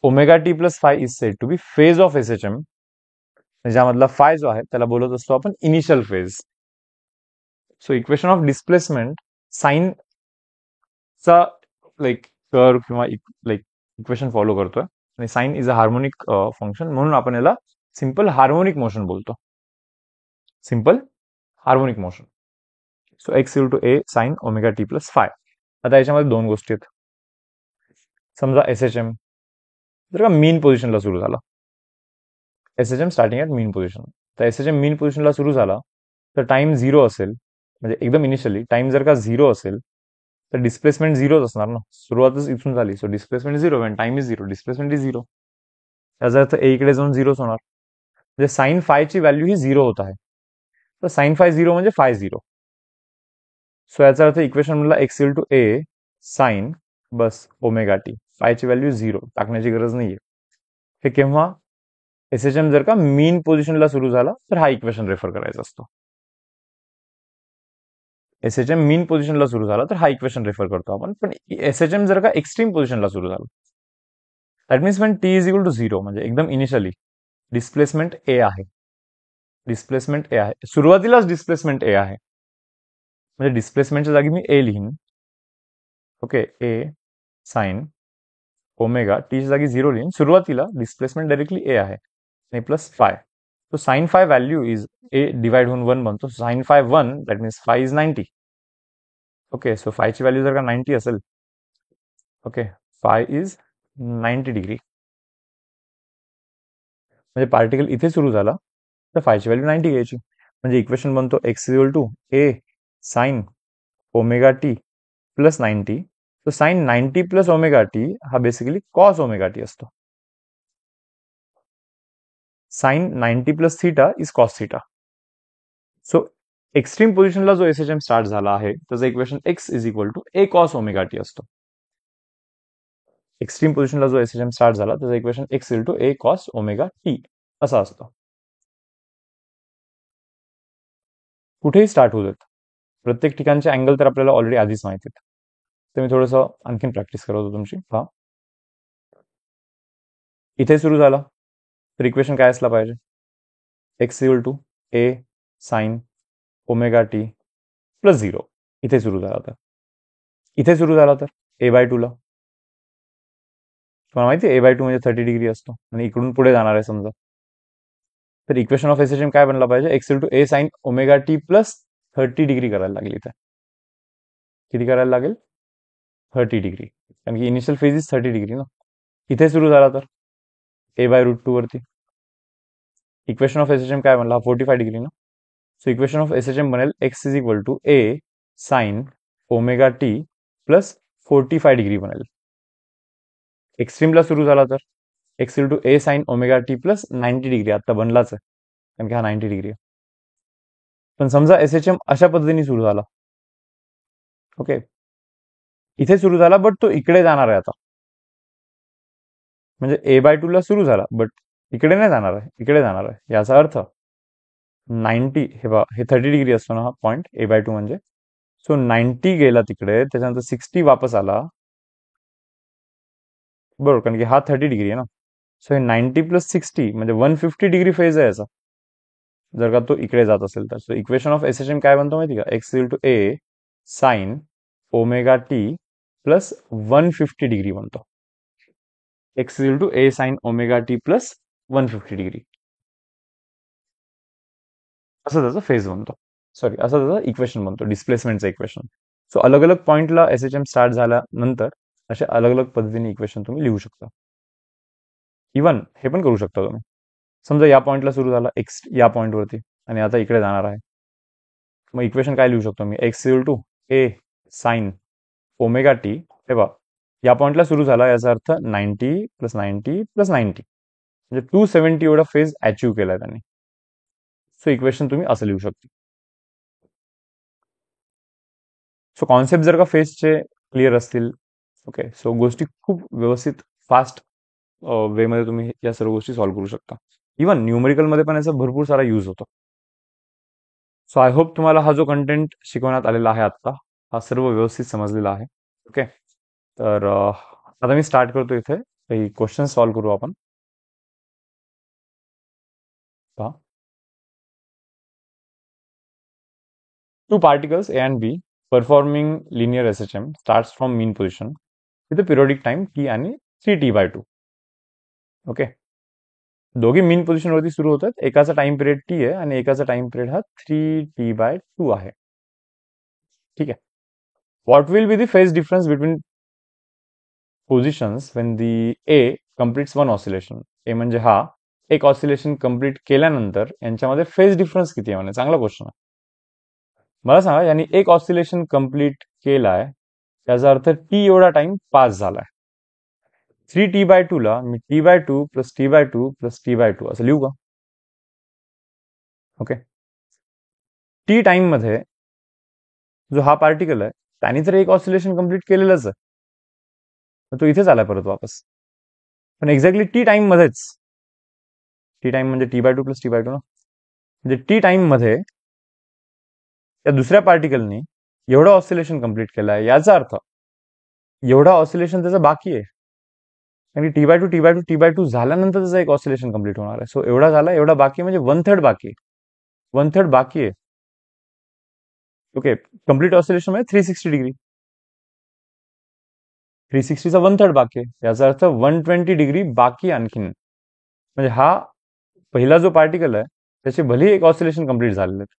A: Omega T plus phi is said to be phase of SHM, ज्यामधला phi जो आहे त्याला बोलत असतो आपण initial phase. So equation of displacement sine चा लाईक कर्व किंवा लाईक इक्वेशन फॉलो करतोय, आणि sine is a harmonic function, म्हणून आपण याला सिंपल हार्मोनिक मोशन बोलतो. Simple harmonic motion. So X equal to A sine omega T plus phi. आता याच्यामध्ये दोन गोष्टी आहेत. समजा एसएचएम जर का मीन पोझिशनला सुरू झाला, SHM starting at mean position, तर एसएचएम मीन पोझिशनला सुरू झाला तर टाइम झिरो असेल, म्हणजे एकदम इनिशियली टाइम जर का झिरो असेल तर डिस्प्लेसमेंट झिरोच असणार ना, सुरुवातच इथून झाली. So displacement zero when time is zero, displacement is zero. याचा अर्थ ए इकडे जाऊन झिरोच होणार, म्हणजे साइन फायची व्हॅल्यू ही झिरो होत आहे. तर साइन फाय झिरो म्हणजे फाय झिरो. सो याचा अर्थ इक्वेशन म्हणला x equal to A sine बस ओमेगा टी, फायची व्हॅल्यू झिरो टाकण्याची गरज नाहीये. हे केव्हा, एसएचएम जर का मीन पोझिशनला सुरू झाला तर हा इक्वेशन रेफर करायचा असतो. एसएचएम मीन पोझिशनला सुरू झाला तर हा इक्वेशन रेफर करतो आपण. पण एसएचएम जर का एक्स्ट्रीम पोझिशनला सुरू झाला, that means when T is equal to 0, म्हणजे एकदम इनिशियली डिस्प्लेसमेंट ए आहे. डिस्प्लेसमेंट ए आहे, सुरुवातीलाच डिस्प्लेसमेंट ए आहे, म्हणजे डिस्प्लेसमेंटच्या जागी मी ए लिहीन. ओके, ए साइन ओमेगा टीच्या जागी 0 लिहीन. सुरुवातीला डिस्प्लेसमेंट डायरेक्टली ए आहे आणि प्लस फाय. तो sine phi value is a divide होऊन 1 बनतो. Sine phi 1, that means phi is 90. Okay, so फायची व्हॅल्यू जर का 90 असेल, ओके, फाय इज 90 डिग्री, म्हणजे पार्टिकल इथे सुरू झाला तर फायची व्हॅल्यू 90 घ्यायची. म्हणजे इक्वेशन बनतो x equal to A sine omega T plus 90. तो साइन 90 प्लस ओमेगा टी हा बेसिकली कॉस ओमेगा टी असतो. Sine 90 plus theta is cos theta. So extreme पोझिशनला जो एसएचएम स्टार्ट झाला आहे त्याचं equation X is equal to A cos omega T असतो. Extreme पोझिशनला जो एसएचएम स्टार्ट झाला त्याचं equation X equal to A cos omega T असा असतो. कुठेही स्टार्ट होऊ देत, प्रत्येक ठिकाणचे अँगल तर आपल्याला ऑलरेडी आधीच माहिती आहेत. तर मी थोडंसं आणखीन प्रॅक्टिस करतो तुमची. हा, इथे सुरू झाला तर इक्वेशन काय असला पाहिजे? X equal to A sine omega T plus 0. इथे सुरू झाला तर, इथे सुरू झाला तर ए बाय 2 ला, तुम्हाला माहिती आहे ए बाय 2 म्हणजे 30 डिग्री असतो आणि इकडून पुढे जाणार आहे समजा, तर इक्वेशन ऑफ एसएचएम काय बनला पाहिजे? X equal to A sine omega T plus 30 degree करायला लागेल. इथे किती करायला लागेल? 30 डिग्री, कारण की इनिशियल फेज इज 30 डिग्री ना. इथे सुरू झाला तर ए बाय रूट 2 वरती. इक्वेशन ऑफ एसएचएम काय बनला? 45 डिग्री ना. सो इक्वेशन ऑफ एसएचएम बनेल X is equal to A sine omega T plus 45 degree बनेल. एक्स्ट्रीमला सुरू झाला तर X equal to A sine omega T plus 90 degree आता बनलाच आहे, कारण की हा 90 डिग्री आहे. पण समजा एसएचएम अशा पद्धतीने सुरू झाला, ओके, इथे सुरू झाला बट तो इकडे जाणार आहे आता, म्हणजे ए बाय 2 ला सुरू झाला बट इकडे नाही जाणार आहे, इकडे जाणार आहे. याचा अर्थ 90, हे बघा हे 30 डिग्री असतो ना हा पॉइंट ए बाय 2 म्हणजे. सो 90 गेला तिकडे, त्याच्यानंतर 60 वापस आला, बरोबर, कारण की हा 30 डिग्री आहे ना. सो हे 90 प्लस 60 म्हणजे 150 डिग्री फेज आहे याचा, जर का तो इकडे जात असेल तर. सो इक्वेशन ऑफ एसएचएम काय बनतो माहिती का? X equal to A sine omega T plus 150 degree बनतो. X equal to A sine omega T plus 150 degree, असं त्याचा फेज बनतो. सॉरी, असं त्याचं इक्वेशन बनतो, डिस्प्लेसमेंटचं इक्वेशन. सो अलग अलग पॉइंटला एसएचएम स्टार्ट झाल्यानंतर अशा अलग अलग पद्धतीने इक्वेशन तुम्ही लिहू शकता. इवन हे पण करू शकता तुम्ही, समजा या पॉइंटला सुरू झाला एक्स या पॉइंटवरती आणि आता इकडे जाणार आहे, मग इक्वेशन काय लिहू शकतो मी? X equal to A sine omega t, हे बघा या पॉइंटला सुरू झाला, याचा अर्थ 90 प्लस 90 प्लस 90, म्हणजे 270 एवढा फेज अचीव्ह केलाय त्यांनी. सो इक्वेशन तुम्ही असं लिहू शकता. सो कॉन्सेप्ट जर का फेजचे क्लिअर असतील, ओके, सो गोष्टी खूप व्यवस्थित फास्ट वेमध्ये तुम्ही या सर्व गोष्टी सॉल्व्ह करू शकता. इवन न्यूमेरिकलमध्ये पण याचा भरपूर सारा यूज होतो. सो आय होप तुम्हाला हा जो कंटेंट शिकवण्यात आलेला आहे आता, हा सर्व व्यवस्थित समजलेला आहे. ओके, तर आता मी स्टार्ट करतो. इथे काही क्वेश्चन सॉल्व्ह करू आपण. पहा, two particles A and B performing linear SHM starts from mean position with a periodic time t आणि 3t/2. ओके, दोघे मीन पोझिशन वरती सुरू होतात. एकाचा टाइम पिरियड टी आहे आणि एकाचा टाइम पिरियड हा 3t/2 आहे. ठीक आहे. What will be the phase difference between positions when the a completes one oscillation? A म्हणजे हा एक ऑसिलेशन कम्प्लीट केल्यानंतर यांच्यामध्ये फेज डिफरन्स किती आहे म्हणजे? चांगला क्वेश्चन आहे. मला सांगा, यांनी एक ऑसिलेशन कम्प्लीट केलाय, याचा अर्थ टी एवढा टाइम पास झालाय. 3t/2 ला मी t/2 plus t/2 plus t/2 असं लिहू का? ओके, टी टाइम मध्ये जो हा पार्टिकल आहे त्याने तर एक ऑसिलेशन कम्प्लीट केलेलंच आहे, तो इथेच आलाय परत वापस. पण एक्झॅक्टली टी टाइम मध्येच टी टाइम म्हणजे T bye two plus T by two ना. म्हणजे टी टाइम मध्ये त्या दुसऱ्या पार्टिकलनी एवढं ऑसिलेशन कंप्लीट केलंय, याचा अर्थ एवढा ऑसिलेशन त्याचं बाकी आहे. कारण की T by two T by two T by two झाल्यानंतर त्याचं एक ऑसिलेशन कंप्लीट होणार आहे. सो एवढा झाला, एवढा बाकी म्हणजे 1/3 बाकी आहे. 1/3 बाकी आहे. ओके, कम्प्लीट ऑसिलेशन म्हणजे 360 डिग्री. 360चा 1/3 बाकी आहे, याचा अर्थ 120 डिग्री बाकी आणखीन. म्हणजे हा पहिला जो पार्टिकल आहे त्याचे भले एक ऑसिलेशन कंप्लीट झालेलं आहे,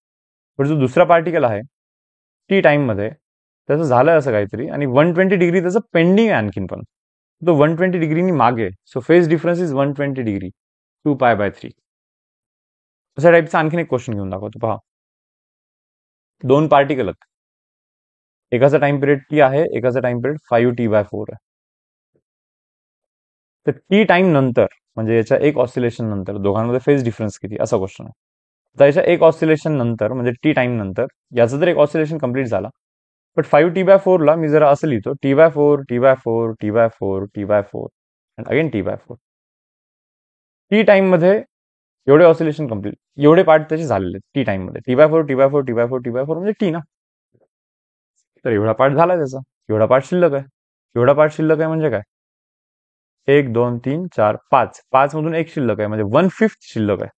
A: पण जो दुसरा पार्टिकल आहे टी टाइम मध्ये त्याचं झालंय असं काहीतरी, आणि 120 डिग्री त्याचं पेंडिंग आहे आणखीन पण. तो 120 डिग्रीनी मागे. So phase difference is 120 degree, 2π/3. अशा टाईपचा आणखीन एक क्वेश्चन घेऊन दाखवतो. पहा, दोन पार्टिकल आहेत, एकाचा टाइम पिरियड टी आहे, एकाचा टाइम पिरियड 5t/4 आहे. तर टी टाइम नंतर म्हणजे याच्या एक ऑसिलेशन नंतर दोघांमध्ये फेज डिफरन्स किती, असा क्वेश्चन आहे. तर याच्या एक ऑसिलेशन नंतर म्हणजे टी टाइम नंतर याचं जर एक ऑसिलेशन कंप्लीट झाला, बट 5t/4 ला मी जरा असं लिहितो, t/4 t/4 t/4 t/4 and again t/4. T time मध्ये एवढे ऑसिलेशन कंप्लीट, एवढे पार्ट त्याचे झालेले टी टाइम मध्ये. t/4 t/4 t/4 t/4 म्हणजे टी ना. तर एवढा पार्ट झाला त्याचा, एवढा पार्ट शिल्लक आहे. एवढा पार्ट शिल्लक आहे म्हणजे काय, 1 2 3 4 5, 5 मधून एक शिल्लक आहे म्हणजे 1/5 शिल्लक आहे.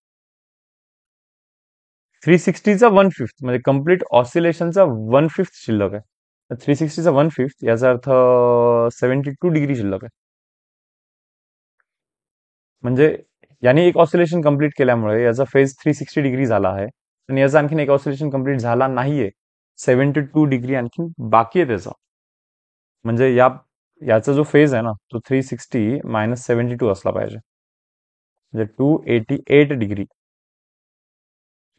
A: 360चा 1/5 म्हणजे कम्प्लीट ऑसिलेशनचा 1/5 शिल्लक आहे. 360चा 1/5 याचा अर्थ 72 डिग्री शिल्लक आहे. म्हणजे याने एक ऑसिलेशन कंप्लीट केल्यामुळे याचा फेज 360 डिग्री झाला आहे, आणि याचा आणखीन एक ऑसिलेशन कंप्लीट झाला नाहीये. 72 डिग्री आणखीन बाकी आहे त्याचा. म्हणजे याचा जो फेज आहे ना तो 360 - 72 असला पाहिजे, म्हणजे 288 डिग्री.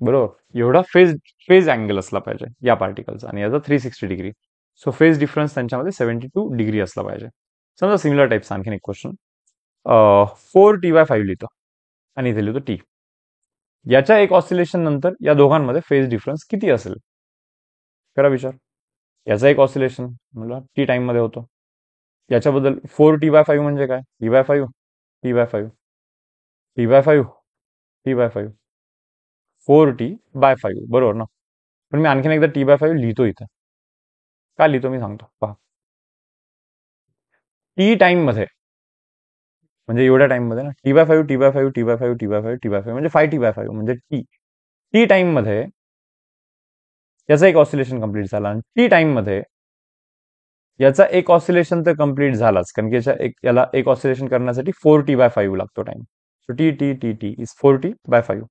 A: बरोबर, एवढा फेज फेज अँगल असला पाहिजे या पार्टिकलचा, आणि याचा 360 डिग्री. सो फेज डिफरन्स त्यांच्यामध्ये 72 डिग्री असला पाहिजे. समजा सिमिलर टाईपचा आणखीन एक क्वेश्चन, 4t/5 लिहितो आणि इथे लिहितो टी. याच्या एक ऑसिलेशन नंतर या दोघांमध्ये फेज डिफरन्स किती असेल, करा विचार. याचा एक ऑसिलेशन मला टी टाइम मध्ये होतो, याच्याबद्दल 4t/5 म्हणजे काय, t/5 t/5 t/5 t/5 4t/5, बरोबर ना. पण मी आणखीन एकदा t/5 लिहितो इथे. का लिहितो मी सांगतो. पहा, टी टाइम मध्ये म्हणजे एवढ्या टाइम मध्ये ना, t/5 t/5 t/5 t/5 t/5 म्हणजे 5t/5 म्हणजे टी. टी टाइम मध्ये याचा एक ऑसिलेशन कंप्लीट झाला, आणि टी टाइम मध्ये याचा एक ऑसिलेशन तर कंप्लीट झालाच, कारण की याला एक ऑसिलेशन करण्यासाठी 4t/5 लागतो time. So T T T T is 4t/5.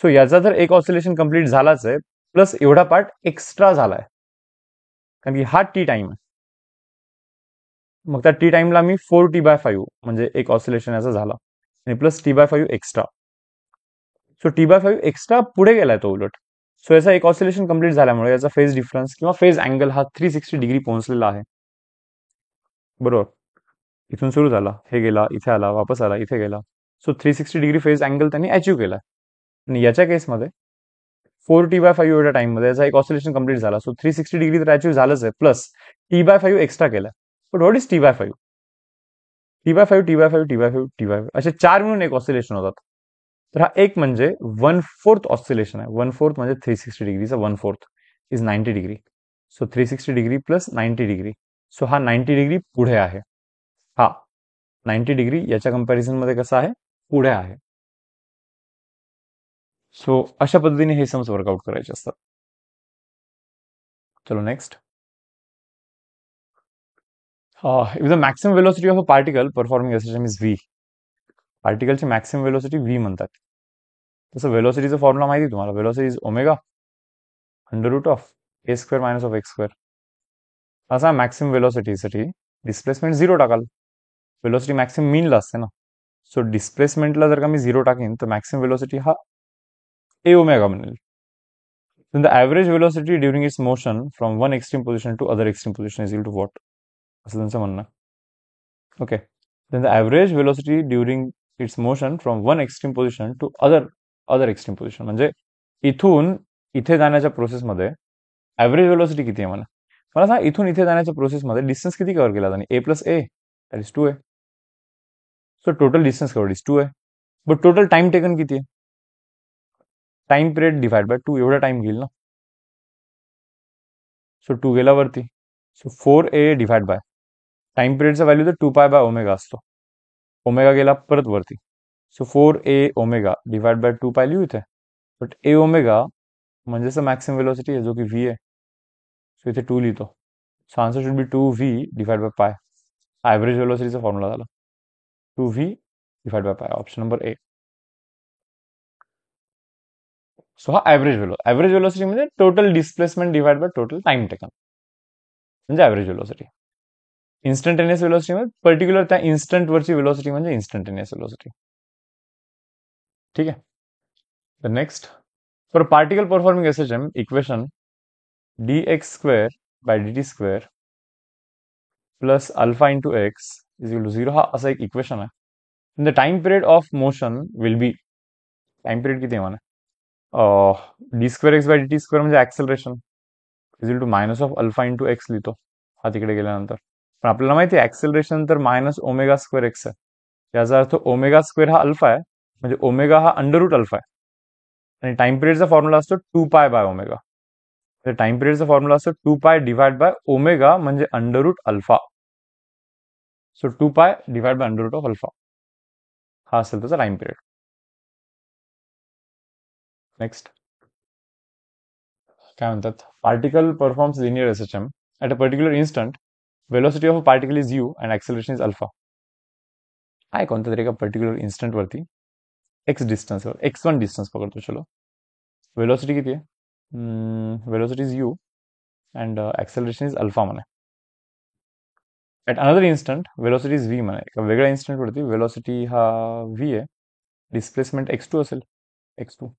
A: So याचा तर एक ऑसिलेशन कंप्लीट झालाच आहे, प्लस एवढा पार्ट एक्स्ट्रा झालाय, कारण की हा टी टाइम आहे. मग त्या टी टाइमला मी 4t/5 म्हणजे एक ऑसिलेशन याचा झाला, आणि plus t/5 extra. So t/5 extra पुढे गेलाय तो उलट. सो याचा एक ऑसिलेशन कंप्लीट झाल्यामुळे याचा फेज डिफरन्स किंवा फेज अँगल हा 360 डिग्री पोहोचलेला आहे. बरोबर, इथून सुरू झाला, हे गेला, इथे आला, वापस आला, इथे गेला. सो 360 डिग्री फेज अँगल त्यांनी अचीव्ह केला. आणि याच्या केसमध्ये 4t/5 एवढ्या टाइम मध्ये याचा एक ऑसिलेशन कंप्लीट झाला. सो 360 डिग्री तर अचीव्ह झालंच आहे, प्लस t/5 एक्स्ट्रा केला. But what is t/5? t/5 t/5 t/5 t/5 असे 4 मिळून एक ऑसिलेशन होतात. तर हा एक म्हणजे 1/4 ऑसिलेशन आहे. 1/4 म्हणजे 360 डिग्रीचा 1/4 is 90 degree. So 360 degree plus 90 degree. So हा 90 डिग्री पुढे आहे. हा 90 डिग्री याच्या कंपॅरिझन मध्ये कसा आहे, पुढे आहे. सो अशा पद्धतीने हे सम्स वर्कआउट करायचे असतात. चलो next. If the maximum velocity of a particle performing a system is v. पार्टिकलची मॅक्सिमम वेलोसिटी व्ही म्हणतात. तसं वेलोसिटीचा फॉर्म्युला माहिती तुम्हाला, velocity is omega √(a²- (x²). असा मॅक्सिमम वेलोसिटीसाठी डिस्प्लेसमेंट 0 टाकाल. वेलोसिटी मॅक्सिमम मीनला असते ना. सो डिस्प्लेसमेंटला जर का मी 0 टाकेन तर मॅक्सिमम वेलोसिटी हा a⍵ बनेल. Then the average velocity during its motion from one extreme position to other extreme position is equal to what? असं त्यांचं म्हणणं. Okay, then the average velocity during its motion from one extreme position to other extreme position म्हणजे इथून इथे जाण्याच्या प्रोसेसमध्ये average velocity किती आहे मला सांग. इथून इथे जाण्याच्या प्रोसेसमध्ये डिस्टन्स किती कव्हर केला त्याने, a + a that is 2a. So total distance covered is 2a. But total time taken किती आहे? टाइम पिरियड डिवाइड बाय 2 एवढा टाइम घेईल ना. सो 2 गेला वरती. So 4a divide by time पिरियडचा व्हॅल्यू तर 2 पाय बाय ओमेगा असतो. ओमेगा गेला परत वरती. So 4a omega divide by 2 पाय लिहू इथे. बट ए ओमेगा म्हणजेच मॅक्सिमम वेलोसिटी आहे जो की व्ही आहे. सो इथे 2 लिहितो. So answer should be 2v divide by पाय. हा ॲव्हरेज वेलोसिटीचा फॉर्म्युला झाला. 2v डिवाइड बाय पाय, ऑप्शन नंबर ए. सो हा ॲव्हरेज वेलोसिटी म्हणजे total displacement divide by total time taken म्हणजे ॲव्हरेज वेलोसिटी. इन्स्टंटेनियस वेलोसिटी म्हणजे पर्टिक्युलर त्या इन्स्टंटवरची वेलोसिटी म्हणजे इन्स्टंटेनियस वेलोसिटी. ठीक आहे. The next, for particle performing SHM equation dx square by dt square plus alpha into x is equal to 0 हा असा एक इक्वेशन आहे. The time period of motion will be, time period किती आहे म्हणा, d square x by D T square म्हणजे acceleration is equal to minus of alpha into x लिहितो हा तिकडे गेल्यानंतर. पण आपल्याला माहिती आहे ऍक्सेलरेशन तर मायनस ओमेगा स्क्वेअर एक्स आहे. याचा अर्थ ओमेगा स्क्वेअर हा अल्फा आहे, म्हणजे ओमेगा हा अंडर रूट अल्फा आहे. आणि टाइम पिरियडचा फॉर्म्युला असतो 2 पाय बाय ओमेगा. टाइम पिरियडचा फॉर्म्युला असतो 2 पाय डिवाइड बाय ओमेगा म्हणजे under root alpha. So 2 pi divide by under root of alpha हा असेल त्याचा टाइम पिरियड. नेक्स्ट काय म्हणतात, particle performs linear SHM at a particular instant, velocity of a particle is u and acceleration is alpha. आहे कोणत्या तरी एका particular इन्स्टंटवरती एक्स डिस्टन्सवर, x1 डिस्टन्स पकडतो चलो. वेलोसिटी किती आहे? Velocity is u and acceleration is alpha म्हणे. At another instant velocity is v म्हणे. एका वेगळ्या इन्स्टंटवरती वेलोसिटी हा व्ही आहे, डिस्प्लेसमेंट x2 असेल, x2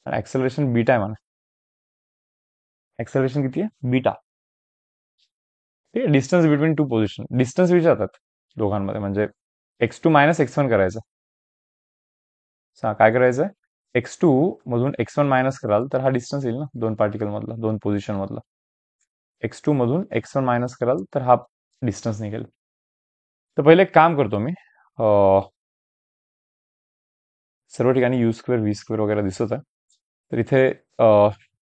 A: आणि ॲक्सेलरेशन बीटा आहे म्हणे. ॲक्सेलरेशन किती आहे? बीटा. ठीक आहे. Distance between two position, distance विचारतात दोघांमध्ये, म्हणजे x2 मायनस x1 करायचं. काय करायचं आहे, x2 मधून x1 मायनस कराल तर हा डिस्टन्स येईल ना दोन पार्टिकल मधला, दोन पोझिशन मधला. x2 मधून x1 मायनस कराल तर हा डिस्टन्स निघेल. तर पहिले एक काम करतो मी, सर्व ठिकाणी यू स्क्वेअर व्ही स्क्वेअर वगैरे दिसत आहे, तर इथे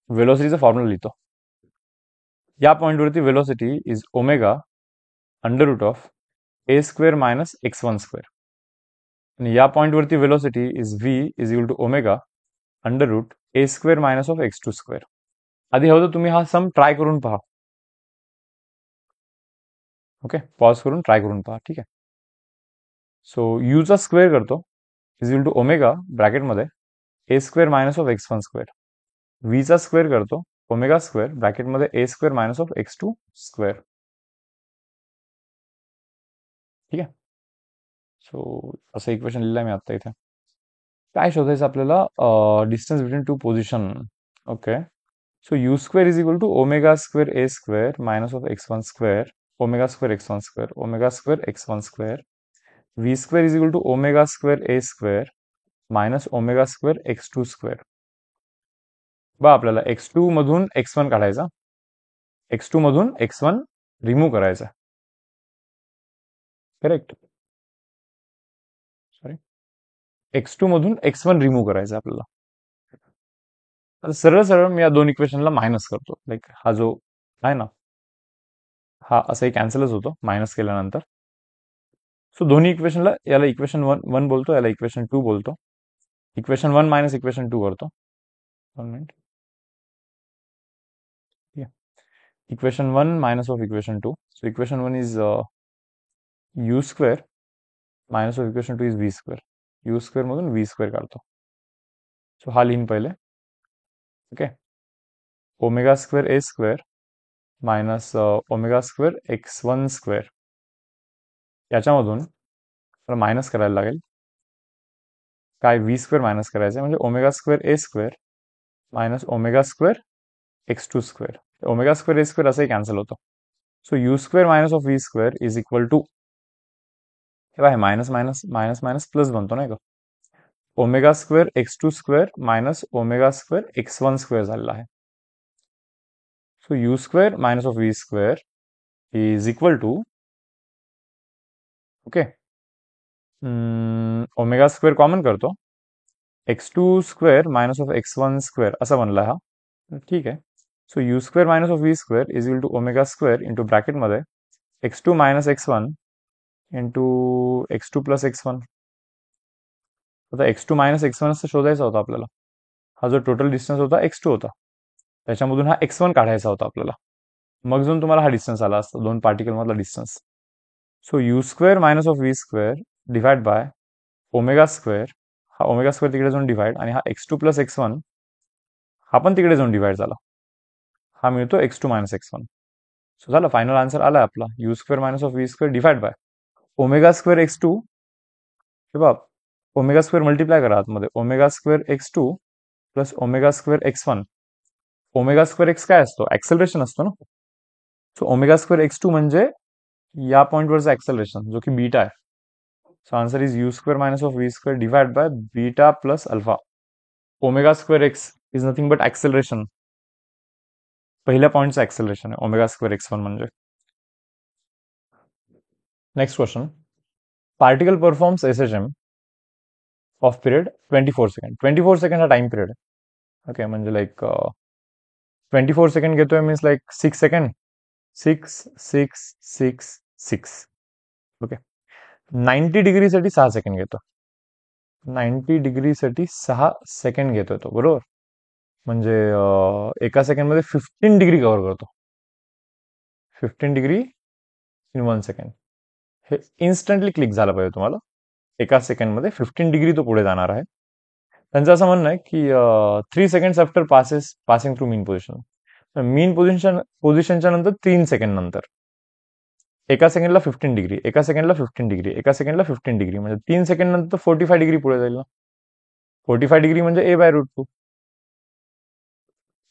A: वेलोसिटीचा फॉर्म्युला लिहितो. या पॉईंटवरती velocity is omega under root of A square minus x1 square. आणि या पॉईंटवरती velocity is v is equal to omega under root A square minus of x2 square. आधी हवं तर तुम्ही हा सम ट्राय करून पहा. ओके, पॉज करून ट्राय करून पहा. ठीक आहे. सो यूचा स्क्वेअर करतो इज इक्वल टू ओमेगा ब्रॅकेटमध्ये ए square minus of x1 square. व्हीचा स्क्वेअर करतो ओमेगा स्क्वेअर ब्रॅकेटमध्ये ए square minus of x2 square. ठीक आहे. सो असं इक्वेशन लिहिलं मी आता इथे. काय शोधायचं आपल्याला, distance between two position. Okay, so you square is equal to omega square A square minus of x1 square, omega square x1 square, omega square x1 square. V square is equal to omega square A square minus omega square x2 square. बा आपल्याला x2 मधून x1 काढायचा, x2 मधून x1 remove करायचा. Correct, sorry, x2 मधून x1 remove करायचा आपल्याला. तर सरळ सरळ मी या दोन इक्वेशनला मायनस करतो. लाईक हा जो आहे ना, हा असंही कॅन्सलच होतो मायनस केल्यानंतर. सो दोन्ही इक्वेशनला, याला इक्वेशन वन बोलतो, याला इक्वेशन 2 बोलतो. इक्वेशन 1 मायनस इक्वेशन 2 करतो. 1 minute. Equation 1 minus of equation 2. So equation 1 is u square minus of equation 2 is v square. U square मधून व्ही स्क्वेअर काढतो. सो हा लिहिन पहिले. ओके, ओमेगा स्क्वेअर ए square minus omega square x1 square. याच्यामधून मला minus करायला लागेल, काय व्ही स्क्वेअर मायनस करायचं आहे, म्हणजे ओमेगा स्क्वेअर ए square minus omega square x2 square. Omega square ए स्क्वेअर असंही कॅन्सल होतं. So you square minus of v square is equal to, हे minus minus minus minus plus बनतो नाही का, omega square x2 square minus omega square x1 square झालेला आहे. So you square minus of v square is equal to, okay, omega square common करतो, x2 square minus of x1 square असा बनला हा. ठीक आहे. So you square minus of v square is equal to omega square into ब्रॅकेटमध्ये x2 minus x1 into x2 plus x1. आता x2 minus x1 असं शोधायचा होता आपल्याला. हा जो टोटल डिस्टन्स होता x2 होता, त्याच्यामधून हा x1 काढायचा होता आपल्याला. मग जाऊन तुम्हाला हा डिस्टन्स आला असता, दोन पार्टिकल मधला distance. So you square minus of v square divide by omega square, हा ओमेगा स्क्वेअर तिकडे जाऊन डिवाइड, आणि हा x2 प्लस x1 हा पण तिकडे जाऊन डिवाइड झाला. हा मिळतो x2 मायनस x1. सो झालं, फायनल आन्सर आलाय आपला you square minus of v square divide by omega square x2 किंवा ओमेगा स्क्वेअर मल्टिप्लाय करा आतमध्ये, omega square x2 plus omega square x1. Omega square x काय असतो? ऍक्सेलरेशन असतो ना. सो ओमेगा स्क्वेअर x2 म्हणजे या पॉईंटवरचा ऍक्सेलरेशन जो की बीटा आहे. So answer is u square minus of v square divide by beta plus alpha. Omega square x is nothing but acceleration, पहिल्या पॉईंटचं ऍक्सेलरेशन आहे ओमेगा स्क्वेअर x1 म्हणजे. Next question, particle performs SHM off period 24 second. 24 second हा time period आहे. Okay, म्हणजे like 24 second घेतोय means like 6 second, 6 6 6 6. Okay, 90 डिग्रीसाठी 6 second घेतो. 90 डिग्रीसाठी 6 second घेतोय तो, बरोबर. म्हणजे एका सेकंडमध्ये 15 डिग्री कव्हर करतो. 15 डिग्री इन 1 सेकंड. हे इन्स्टंटली क्लिक झालं पाहिजे तुम्हाला. एका सेकंडमध्ये 15 डिग्री तो पुढे जाणार आहे. त्यांचं असं म्हणणं आहे की 3 सेकंड्स आफ्टर पासिंग थ्रू मीन पोझिशन. मीन पोझिशनच्या नंतर 3 सेकंड नंतर एका सेकंडला 15 डिग्री, एका सेकंडला 15 डिग्री, एका सेकंडला 15 डिग्री, म्हणजे 3 सेकंड नंतर 45 डिग्री पुढे जाईल ना. 45 डिग्री म्हणजे a/√2.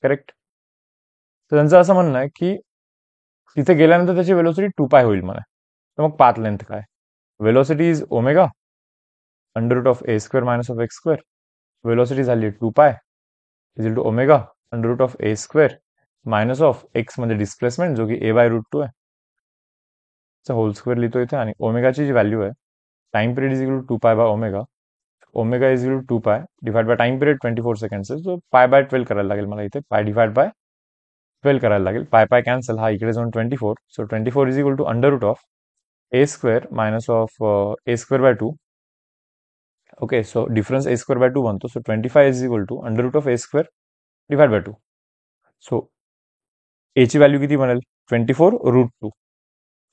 A: करेक्ट. तर त्यांचं असं म्हणणं आहे की तिथे गेल्यानंतर त्याची वेलोसिटी 2π होईल म्हणे. तर मग पाथ लेंथ काय? Velocity is omega √a² minus of x². Velocity झाली 2π is equal to omega √a² minus of x म्हणजे डिस्प्लेसमेंट जो की a/√2 आहे, होल स्क्वेअर लिहितो इथे. आणि ओमेगाची जी व्हॅल्यू आहे, time period is equal to 2π by omega. Omega is equal to 2π divide by time period 24 seconds आहे. सो π/12 करायला लागेल मला इथे. पाय डिवाइड बाय 12 करायला लागेल. पाय कॅन्सल, हा इकडे जाऊन 24. So 24 is equal to √a² minus of a²/2. Okay, so difference a²/2 बनतो. So 25 is equal to √a² divide by 2. So a ची व्हॅल्यू किती बनेल? 24√2.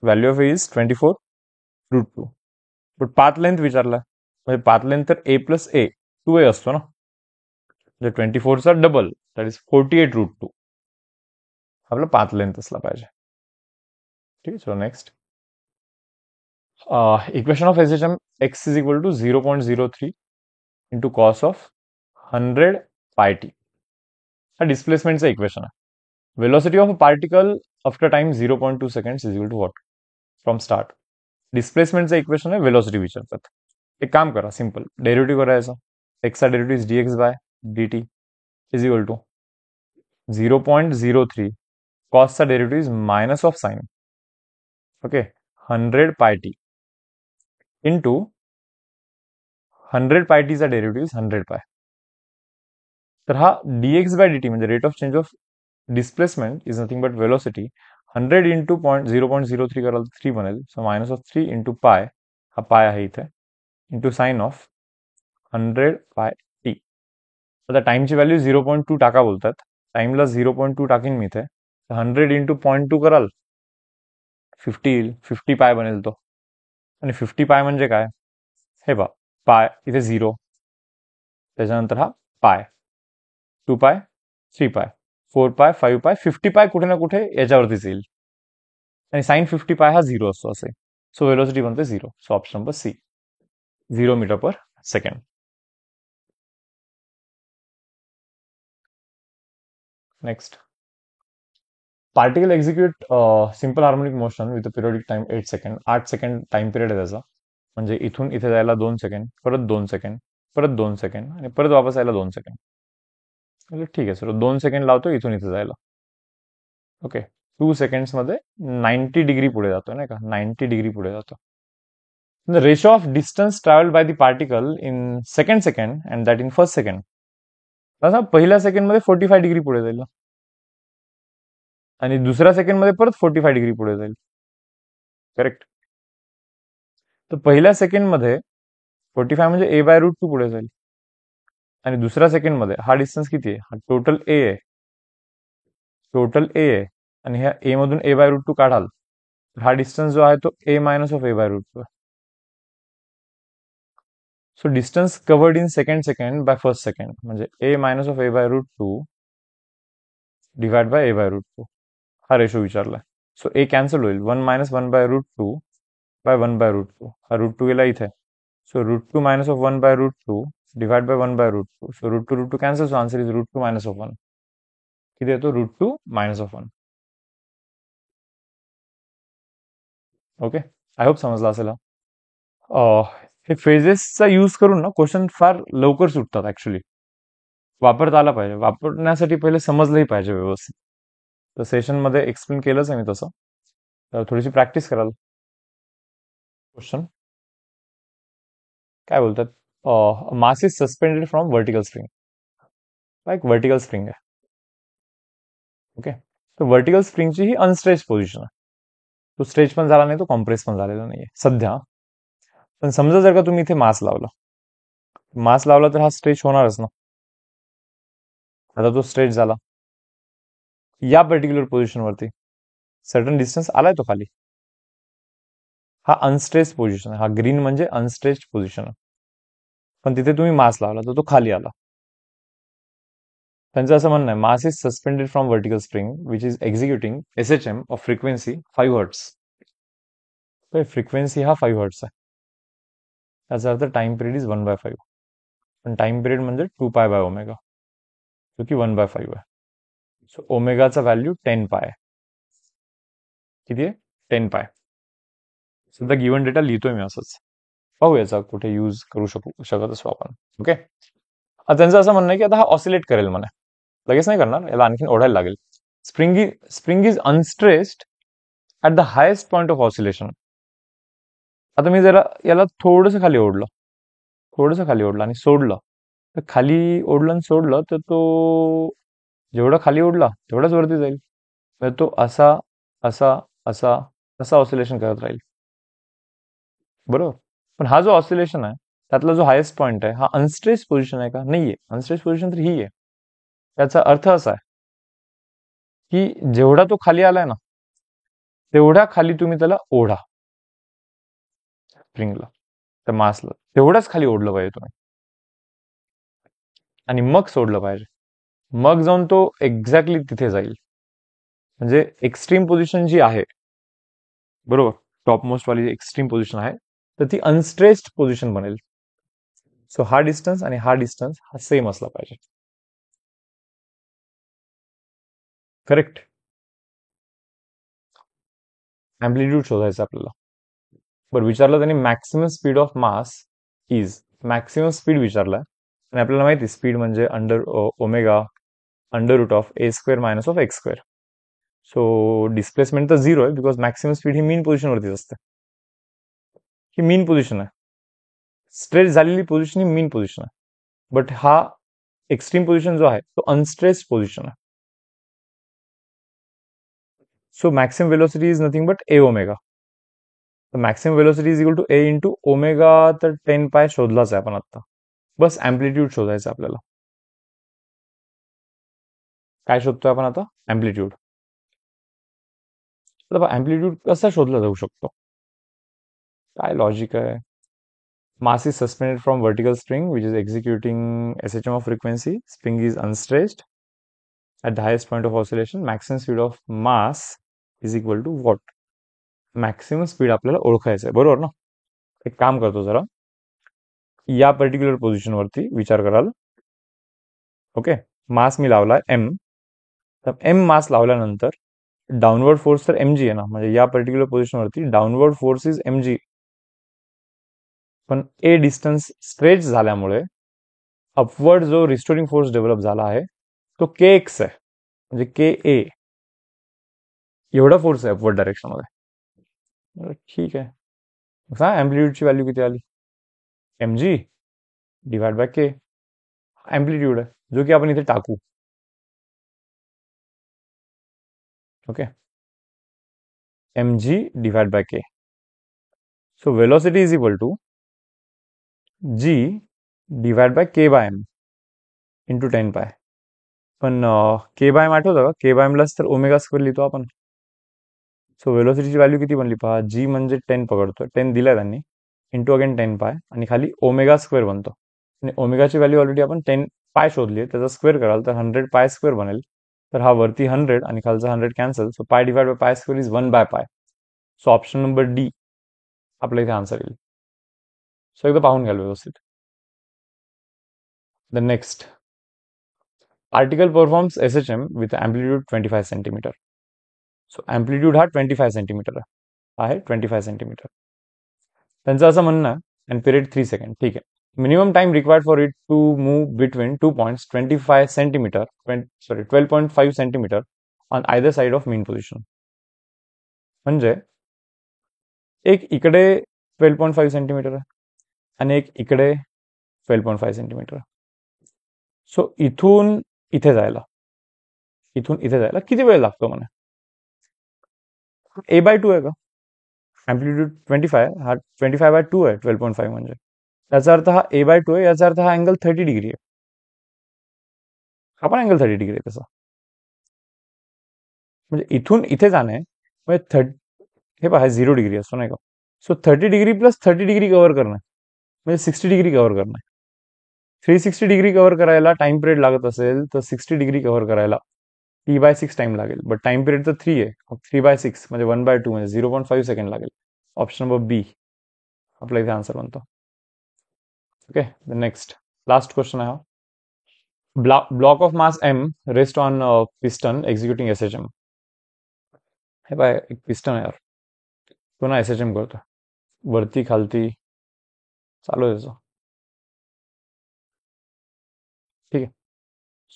A: Value of a is 24√2. But path length विचारला, म्हणजे पाथ लेंथ तर a+a 2a असतो ना, म्हणजे 24चा डबल, दॅट इज 48√2 आपला पाथ लेंथ असला पाहिजे. ठीक आहे. So next equation of SHM x is equal to 0.03 into cos of 100πt. हा डिस्प्लेसमेंटचं इक्वेशन आहे. Velocity of a particle after time 0.2 seconds is equal to what from start. डिस्प्लेसमेंटचं equation आहे, वेलोसिटी विचारतात. एक काम करा, सिंपल डेरिव्हेटिव्ह करायचा. एक्सचा derivative is dx by dt is equal to 0.03 कॉसचा derivative is minus of sine, okay, 100πt into 100πtचा डेरिव्हेटिव्ह इज 100π. तर हा dx बाय dt म्हणजे rate of change of displacement is nothing but velocity. 100 into 0.03 कराल तर 3 बनेल. So minus of 3 into pi, हा पाय आहे इथे, इंटू साइन ऑफ 100πt. आता टाइमची व्हॅल्यू 0.2 टाका बोलतात. टाइमला 0.2 टाकीन मी इथे. 100 इंटू 0.2 कराल 50 येईल. 50π बनेल तो. आणि 50π म्हणजे काय? हे बा, पाय इथे 0, त्याच्यानंतर हा पाय, 2π 3π 4π 5π 50π कुठे ना कुठे याच्यावरतीच येईल. आणि साइन 50π हा 0 असतो असे. सो वेलोसिटी बनते 0. So option number C, 0 meter per second. Next, particle execute simple harmonic motion with periodic time 8 second. 8 second time period आहे त्याचा. म्हणजे इथून इथे जायला 2 सेकंड, परत 2 सेकंड, परत 2 सेकंड, आणि परत वापस यायला 2 सेकंड. म्हणजे ठीक आहे सर, 2 सेकंड लावतो इथून इथे जायला. ओके, 2 सेकंड्स मध्ये 90 डिग्री पुढे जातो, नाही का, 90 डिग्री पुढे जातो. The ratio of distance traveled by the particle in second and that in first second. तसा पहिल्या सेकंड मध्ये 45 डिग्री पुढे जाईल आणि दुसऱ्या सेकंड मध्ये परत 45 डिग्री पुढे जाईल. करेक्ट. तर पहिल्या सेकंड मध्ये 45 म्हणजे ए बाय रूट 2 पुढे जाईल आणि दुसऱ्या सेकंड मध्ये हा डिस्टन्स किती आहे? हा टोटल ए आहे. टोटल ए आहे आणि ह्या ए मधून ए बाय रूट 2 काढाल. हा डिस्टन्स जो आहे तो a minus of a by root 2. So distance covered in second by first second म्हणजे a minus of a by root 2 divide by a by root 2 हा रेशो विचारलाय. सो ए कॅन्सल होईल. 1 minus 1 by root 2 by 1 by root 2. हा root 2 गेला इथे. So root 2 minus of 1 by root 2 divide by 1 by root 2. So root 2 cancel. So answer is root 2 minus of 1. किती येतो? Root 2 minus of 1. Okay. I hope समजला असेल. हे फेजेसचा use करून ना क्वेश्चन फार लवकर सुटतात. ऍक्च्युली वापरता आला पाहिजे. वापरण्यासाठी पहिले समजलंही पाहिजे व्यवस्थित. तर सेशनमध्ये एक्सप्लेन केलंच आहे मी तसं. तर थोडीशी प्रॅक्टिस कराल. क्वेश्चन काय बोलतात? मास is suspended from vertical spring. Like vertical spring आहे. ओके. तर वर्टिकल स्प्रिंगची ही अनस्ट्रेच पोझिशन आहे. तो स्ट्रेच पण झाला नाही, तो कॉम्प्रेस पण झालेला नाहीये सध्या. पण समजा जर का तुम्ही इथे मास लावला तर हा स्ट्रेच होणारच ना. आता तो स्ट्रेच झाला. या पर्टिक्युलर पोझिशनवरती सर्टन डिस्टन्स आलाय तो खाली. हा अनस्ट्रेच पोझिशन आहे. हा ग्रीन म्हणजे अनस्ट्रेच पोझिशन आहे. पण तिथे तुम्ही मास लावला तर तो खाली आला. त्यांचं असं म्हणणं आहे, mass is suspended from vertical spring which is executing SHM of frequency 5 hertz. Frequency हा 5 हर्ट्स आहे. याचा अर्थ टाइम पिरियड इज 1/5. पण टाइम पिरियड म्हणजे 2 पाय बाय ओमेगा, जो की 1/5 आहे. सो ओमेगाचा व्हॅल्यू 10 पाय. किती आहे? 10 पाय. सध्या गिव्हन डेटा लिहितोय मी असंच. पाहू याचा कुठे यूज करू शकत असतो आपण. ओके. त्यांचं असं म्हणणं आहे की आता हा ऑसिलेट करेल म्हणे. लगेच नाही करणार, याला आणखी ओढायला लागेल. Spring is unstressed at the highest point of oscillation. आता मी जरा याला थोडंसं खाली ओढलं आणि सोडलं. तर खाली ओढलं आणि सोडलं तर तो जेवढा खाली ओढला तेवढाच वरती जाईल. तर तो असा असा असा असा ऑसिलेशन करत राहील. बरोबर. पण हा जो ऑसिलेशन आहे त्यातला जो हायेस्ट पॉइंट आहे हा अनस्ट्रेच पोझिशन आहे का? नाहीये. अनस्ट्रेच पोझिशन तर ही आहे. त्याचा अर्थ असा आहे की जेवढा तो खाली आलाय ना तेवढ्या खाली तुम्ही त्याला ओढा. स्प्रिंगला त्या मासला तेवढाच खाली ओढलं पाहिजे तुम्ही आणि मग सोडलं पाहिजे. मग जाऊन तो एक्झॅक्टली तिथे जाईल. म्हणजे एक्स्ट्रीम पोझिशन जी आहे, बरोबर, टॉप मोस्ट वाली एक्स्ट्रीम पोझिशन आहे, तर ती अनस्ट्रेस्ड पोझिशन बनेल. सो हा डिस्टन्स आणि हा डिस्टन्स हा सेम असला पाहिजे. करेक्ट. अँप्लिट्यूड शोधायचं आपल्याला. बरं, विचारलं त्यांनी maximum speed of mass is. Maximum speed विचारलाय आणि आपल्याला माहिती स्पीड म्हणजे under omega under root of A² minus of X². So displacement तर 0 आहे बिकॉज मॅक्सिमम स्पीड ही मीन पोझिशन वरतीच असते. ही मीन पोझिशन आहे. स्ट्रेच झालेली पोझिशन ही मीन पोझिशन आहे. बट हा एक्स्ट्रीम पोझिशन जो आहे तो अनस्ट्रेस्ड पोझिशन आहे. So maximum velocity is nothing but A omega. Maximum velocity is equal to A into omega. तर 10 पाय शोधलाच आहे आपण आता. बस अँप्लिट्यूड शोधायचं आपल्याला. काय शोधतोय आपण आता? अँप्लिट्यूड. अँप्लिट्यूड कसा शोधला जाऊ शकतो? काय लॉजिक आहे? Mass is suspended from vertical spring which is executing SHM of frequency. Spring is unstretched at the highest point of oscillation. Maximum speed of mass is equal to what? Maximum speed आपल्याला ओळखायचं आहे, बरोबर ना? एक काम करतो जरा, या पर्टिक्युलर पोझिशन वरती विचार कराल. ओके. मास मी लावलाय M. तर M मास लावल्यानंतर डाऊनवर्ड फोर्स तर mg आहे ना, म्हणजे या पर्टिक्युलर पोझिशन वरती डाऊनवर्ड फोर्स इज mg. पण A डिस्टन्स स्ट्रेच झाल्यामुळे अपवर्ड जो रिस्टोरिंग फोर्स डेव्हलप झाला आहे तो kx आहे, म्हणजे ka एवढा फोर्स आहे अपवर्ड डायरेक्शन मध्ये. ठीक आहे. अँप्लिट्यूडची व्हॅल्यू किती आली? mg divide by K. Amplitude आहे जो की आपण इथे टाकू. Okay, mg divide by K. So velocity is equal to g divide by k by m into 10 pi. पण के बाय एम आठवतं का? के बाय एमलाच तर ओमेगा स्क्वेअर लिहितो आपण. सो वेलोसिटीची व्हॅल्यू किती बनली पहा. जी म्हणजे 10 पकडतोय, 10 दिलाय त्यांनी, इंटू अगेन 10 पाय आणि खाली ओमेगा स्क्वेअर बनतो. आणि ओमेगाची व्हॅल्यू ऑलरेडी आपण 10 पाय शोधली आहे, त्याचा स्क्वेअर कराल तर 100 पाय स्क्वेअर बनेल. तर हा वरती 100 आणि खालचा 100 cancel. So pi divide by pi square is 1 by pi. So option number D आपल्या इथे आन्सर येईल. सो एकदा पाहून घ्याल व्यवस्थित. The next, particle performs SHM with amplitude 25 centimeter. So amplitude हा 25 सेंटीमीटर आहे, 25 सेंटीमीटर. त्यांचं असं म्हणणं आहे, अँड पिरियड 3 सेकंड. ठीक आहे. Minimum time required for it to move between 2 points 25 centimeter, 12.5 centimeter on either side of mean position. म्हणजे एक इकडे 12.5 सेंटीमीटर आहे आणि एक इकडे 12.5 सेंटीमीटर आहे. सो इथून इथे जायला किती वेळ लागतो म्हणा? a/2 आहे का? अँप्लिट्यूड 25, हा 25/2 आहे 12.5 म्हणजे. याचा अर्थ हा a/2 आहे, याचा अर्थ हा अँगल 30 डिग्री आहे. हा पण अँगल 30 डिग्री आहे तसा. म्हणजे इथून इथे जाणे म्हणजे 30, हे पहा 0 डिग्री असतो नाही का? So 30 degree plus 30 degree cover करणं म्हणजे 60 डिग्री कव्हर करणं. 360 डिग्री कव्हर करायला टाइम पिरियड लागत असेल तर 60 डिग्री कव्हर करायला t/6 टाइम लागेल. बट टाइम पिरियड तर 3 आहे. 3/6 म्हणजे 1/2 म्हणजे 0.5 सेकंड लागेल. ऑप्शन नंबर बी आपल्या इथे आन्सर बनतो. Okay, the next last question आहे हा. Block of mass m rest on piston executing SHM. हे पाय, एक पिस्टन आहे यार, तो ना SHM करतो वरती खालती चालू आहे त्याचं. ठीक आहे.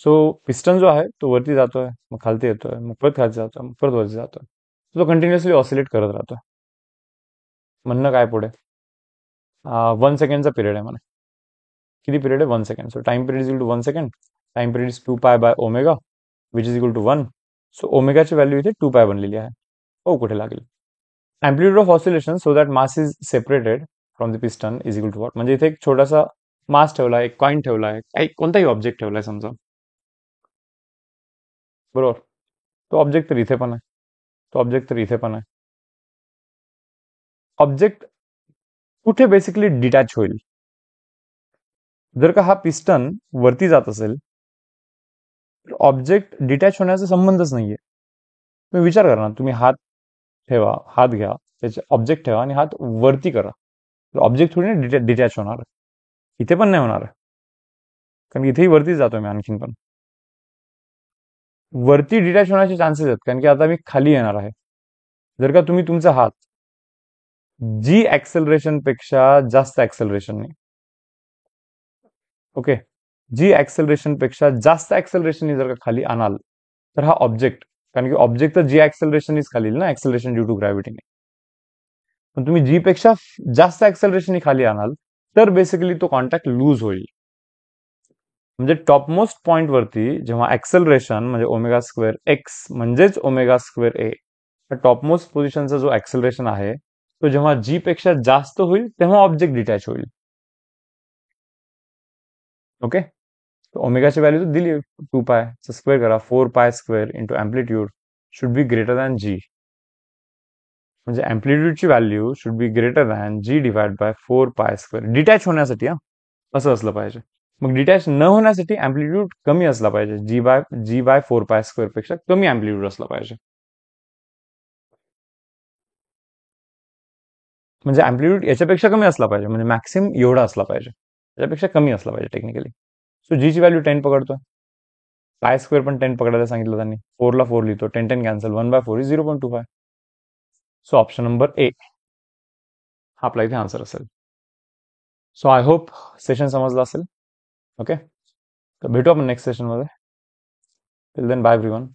A: सो पिस्टन जो आहे तो वरती जातोय, मग खालती येतोय, मग परत खालती जातोय, मग परत वरती जातोय. तो कंटिन्युअसली ऑसिलेट करत राहतोय. म्हणणं काय पुढे? 1 सेकंडचा पिरियड आहे म्हणा. किती पिरियड आहे? 1 second. So time period is equal to 1 second. Time period is 2 pi by omega which is equal to 1. So ओमेगाची व्हॅल्यू इथे 2 पाय बनलेली आहे. हो, कुठे लागेल? Amplitude of oscillation so that mass is separated from the piston is equal to what. म्हणजे इथे एक छोटासा मास ठेवलाय, एक कॉइन ठेवलाय, काही कोणताही ऑब्जेक्ट ठेवलाय समजा, बरोबर. तो ऑब्जेक्ट तर इथे पण आहे, तो ऑब्जेक्ट तर इथे पण आहे. ऑब्जेक्ट कुठे बेसिकली डिटॅच होईल? जर का हा पिस्टन वरती जात असेल तर ऑब्जेक्ट डिटॅच होण्याचा संबंधच नाहीये. तुम्ही विचार करा ना, तुम्ही हात ठेवा, हात घ्या, त्याचे ऑब्जेक्ट ठेवा आणि हात वरती करा, तर ऑब्जेक्ट थोडी ना डिटॅच होणार आहे. इथे पण नाही होणार आहे, कारण इथेही वरतीच जातोय मी आणखीन पण. वरती डिटॅच होण्याचे चान्सेस आहेत, कारण की आता मी खाली येणार आहे. जर का तुम्ही तुमचा हात जी ऍक्सेलरेशन पेक्षा जास्त ऍक्सेलरेशन, ओके, जी ऍक्सेलरेशन पेक्षा जास्त ऍक्सेलरेशन जर का खाली आणाल तर हा ऑब्जेक्ट, कारण की ऑब्जेक्ट तर जी ऍक्सेलरेशन इज खाली ना, ऍक्सेलरेशन ड्यू टू ग्रॅव्हिटी. पण तुम्ही जी पेक्षा जास्त ऍक्सेलरेशन खाली आणाल तर बेसिकली तो कॉन्टॅक्ट लूज होईल. म्हणजे टॉपमोस्ट पॉइंट वरती जेव्हा ऍक्सेलरेशन म्हणजे ओमेगा स्क्वेअर एक्स म्हणजेच ओमेगा स्क्वेअर ए, टॉपमोस्ट पोझिशनचा जो ऍक्सेलरेशन आहे तो जेव्हा जी पेक्षा जास्त होईल तेव्हा ऑब्जेक्ट डिटॅच होईल. ओके, ओमेगाची व्हॅल्यू तर दिली 2 पाय, स्क्वेअर करा, 4 pi square into amplitude should be greater than g. म्हणजे अँप्लिट्यूडची value should be greater than g divide by 4 pi square. Detach होण्यासाठी असं असलं पाहिजे. मग डिटॅच न होण्यासाठी अँप्लिट्यूड कमी असला पाहिजे, जी बाय 4 पाय स्क्वेअर पेक्षा कमी अँप्लिट्यूड असला पाहिजे. म्हणजे अँप्लिट्यूड याच्यापेक्षा कमी असला पाहिजे, म्हणजे मॅक्सिमम एवढा असला पाहिजे, याच्यापेक्षा कमी असला पाहिजे टेक्निकली. सो जीची व्हॅल्यू 10 पकडतोय, पाय स्क्वेअर पण 10 पकडायला सांगितलं त्यांनी. 4 ला 4 लिहितो, 10 10 cancel, 1/4 is 0.25. So option number A हा आपला इथे आन्सर असेल. सो आय होप सेशन समजलं असेल. ओके, तर भेटू आपण नेक्स्ट सेशनमध्ये. Till then bye everyone.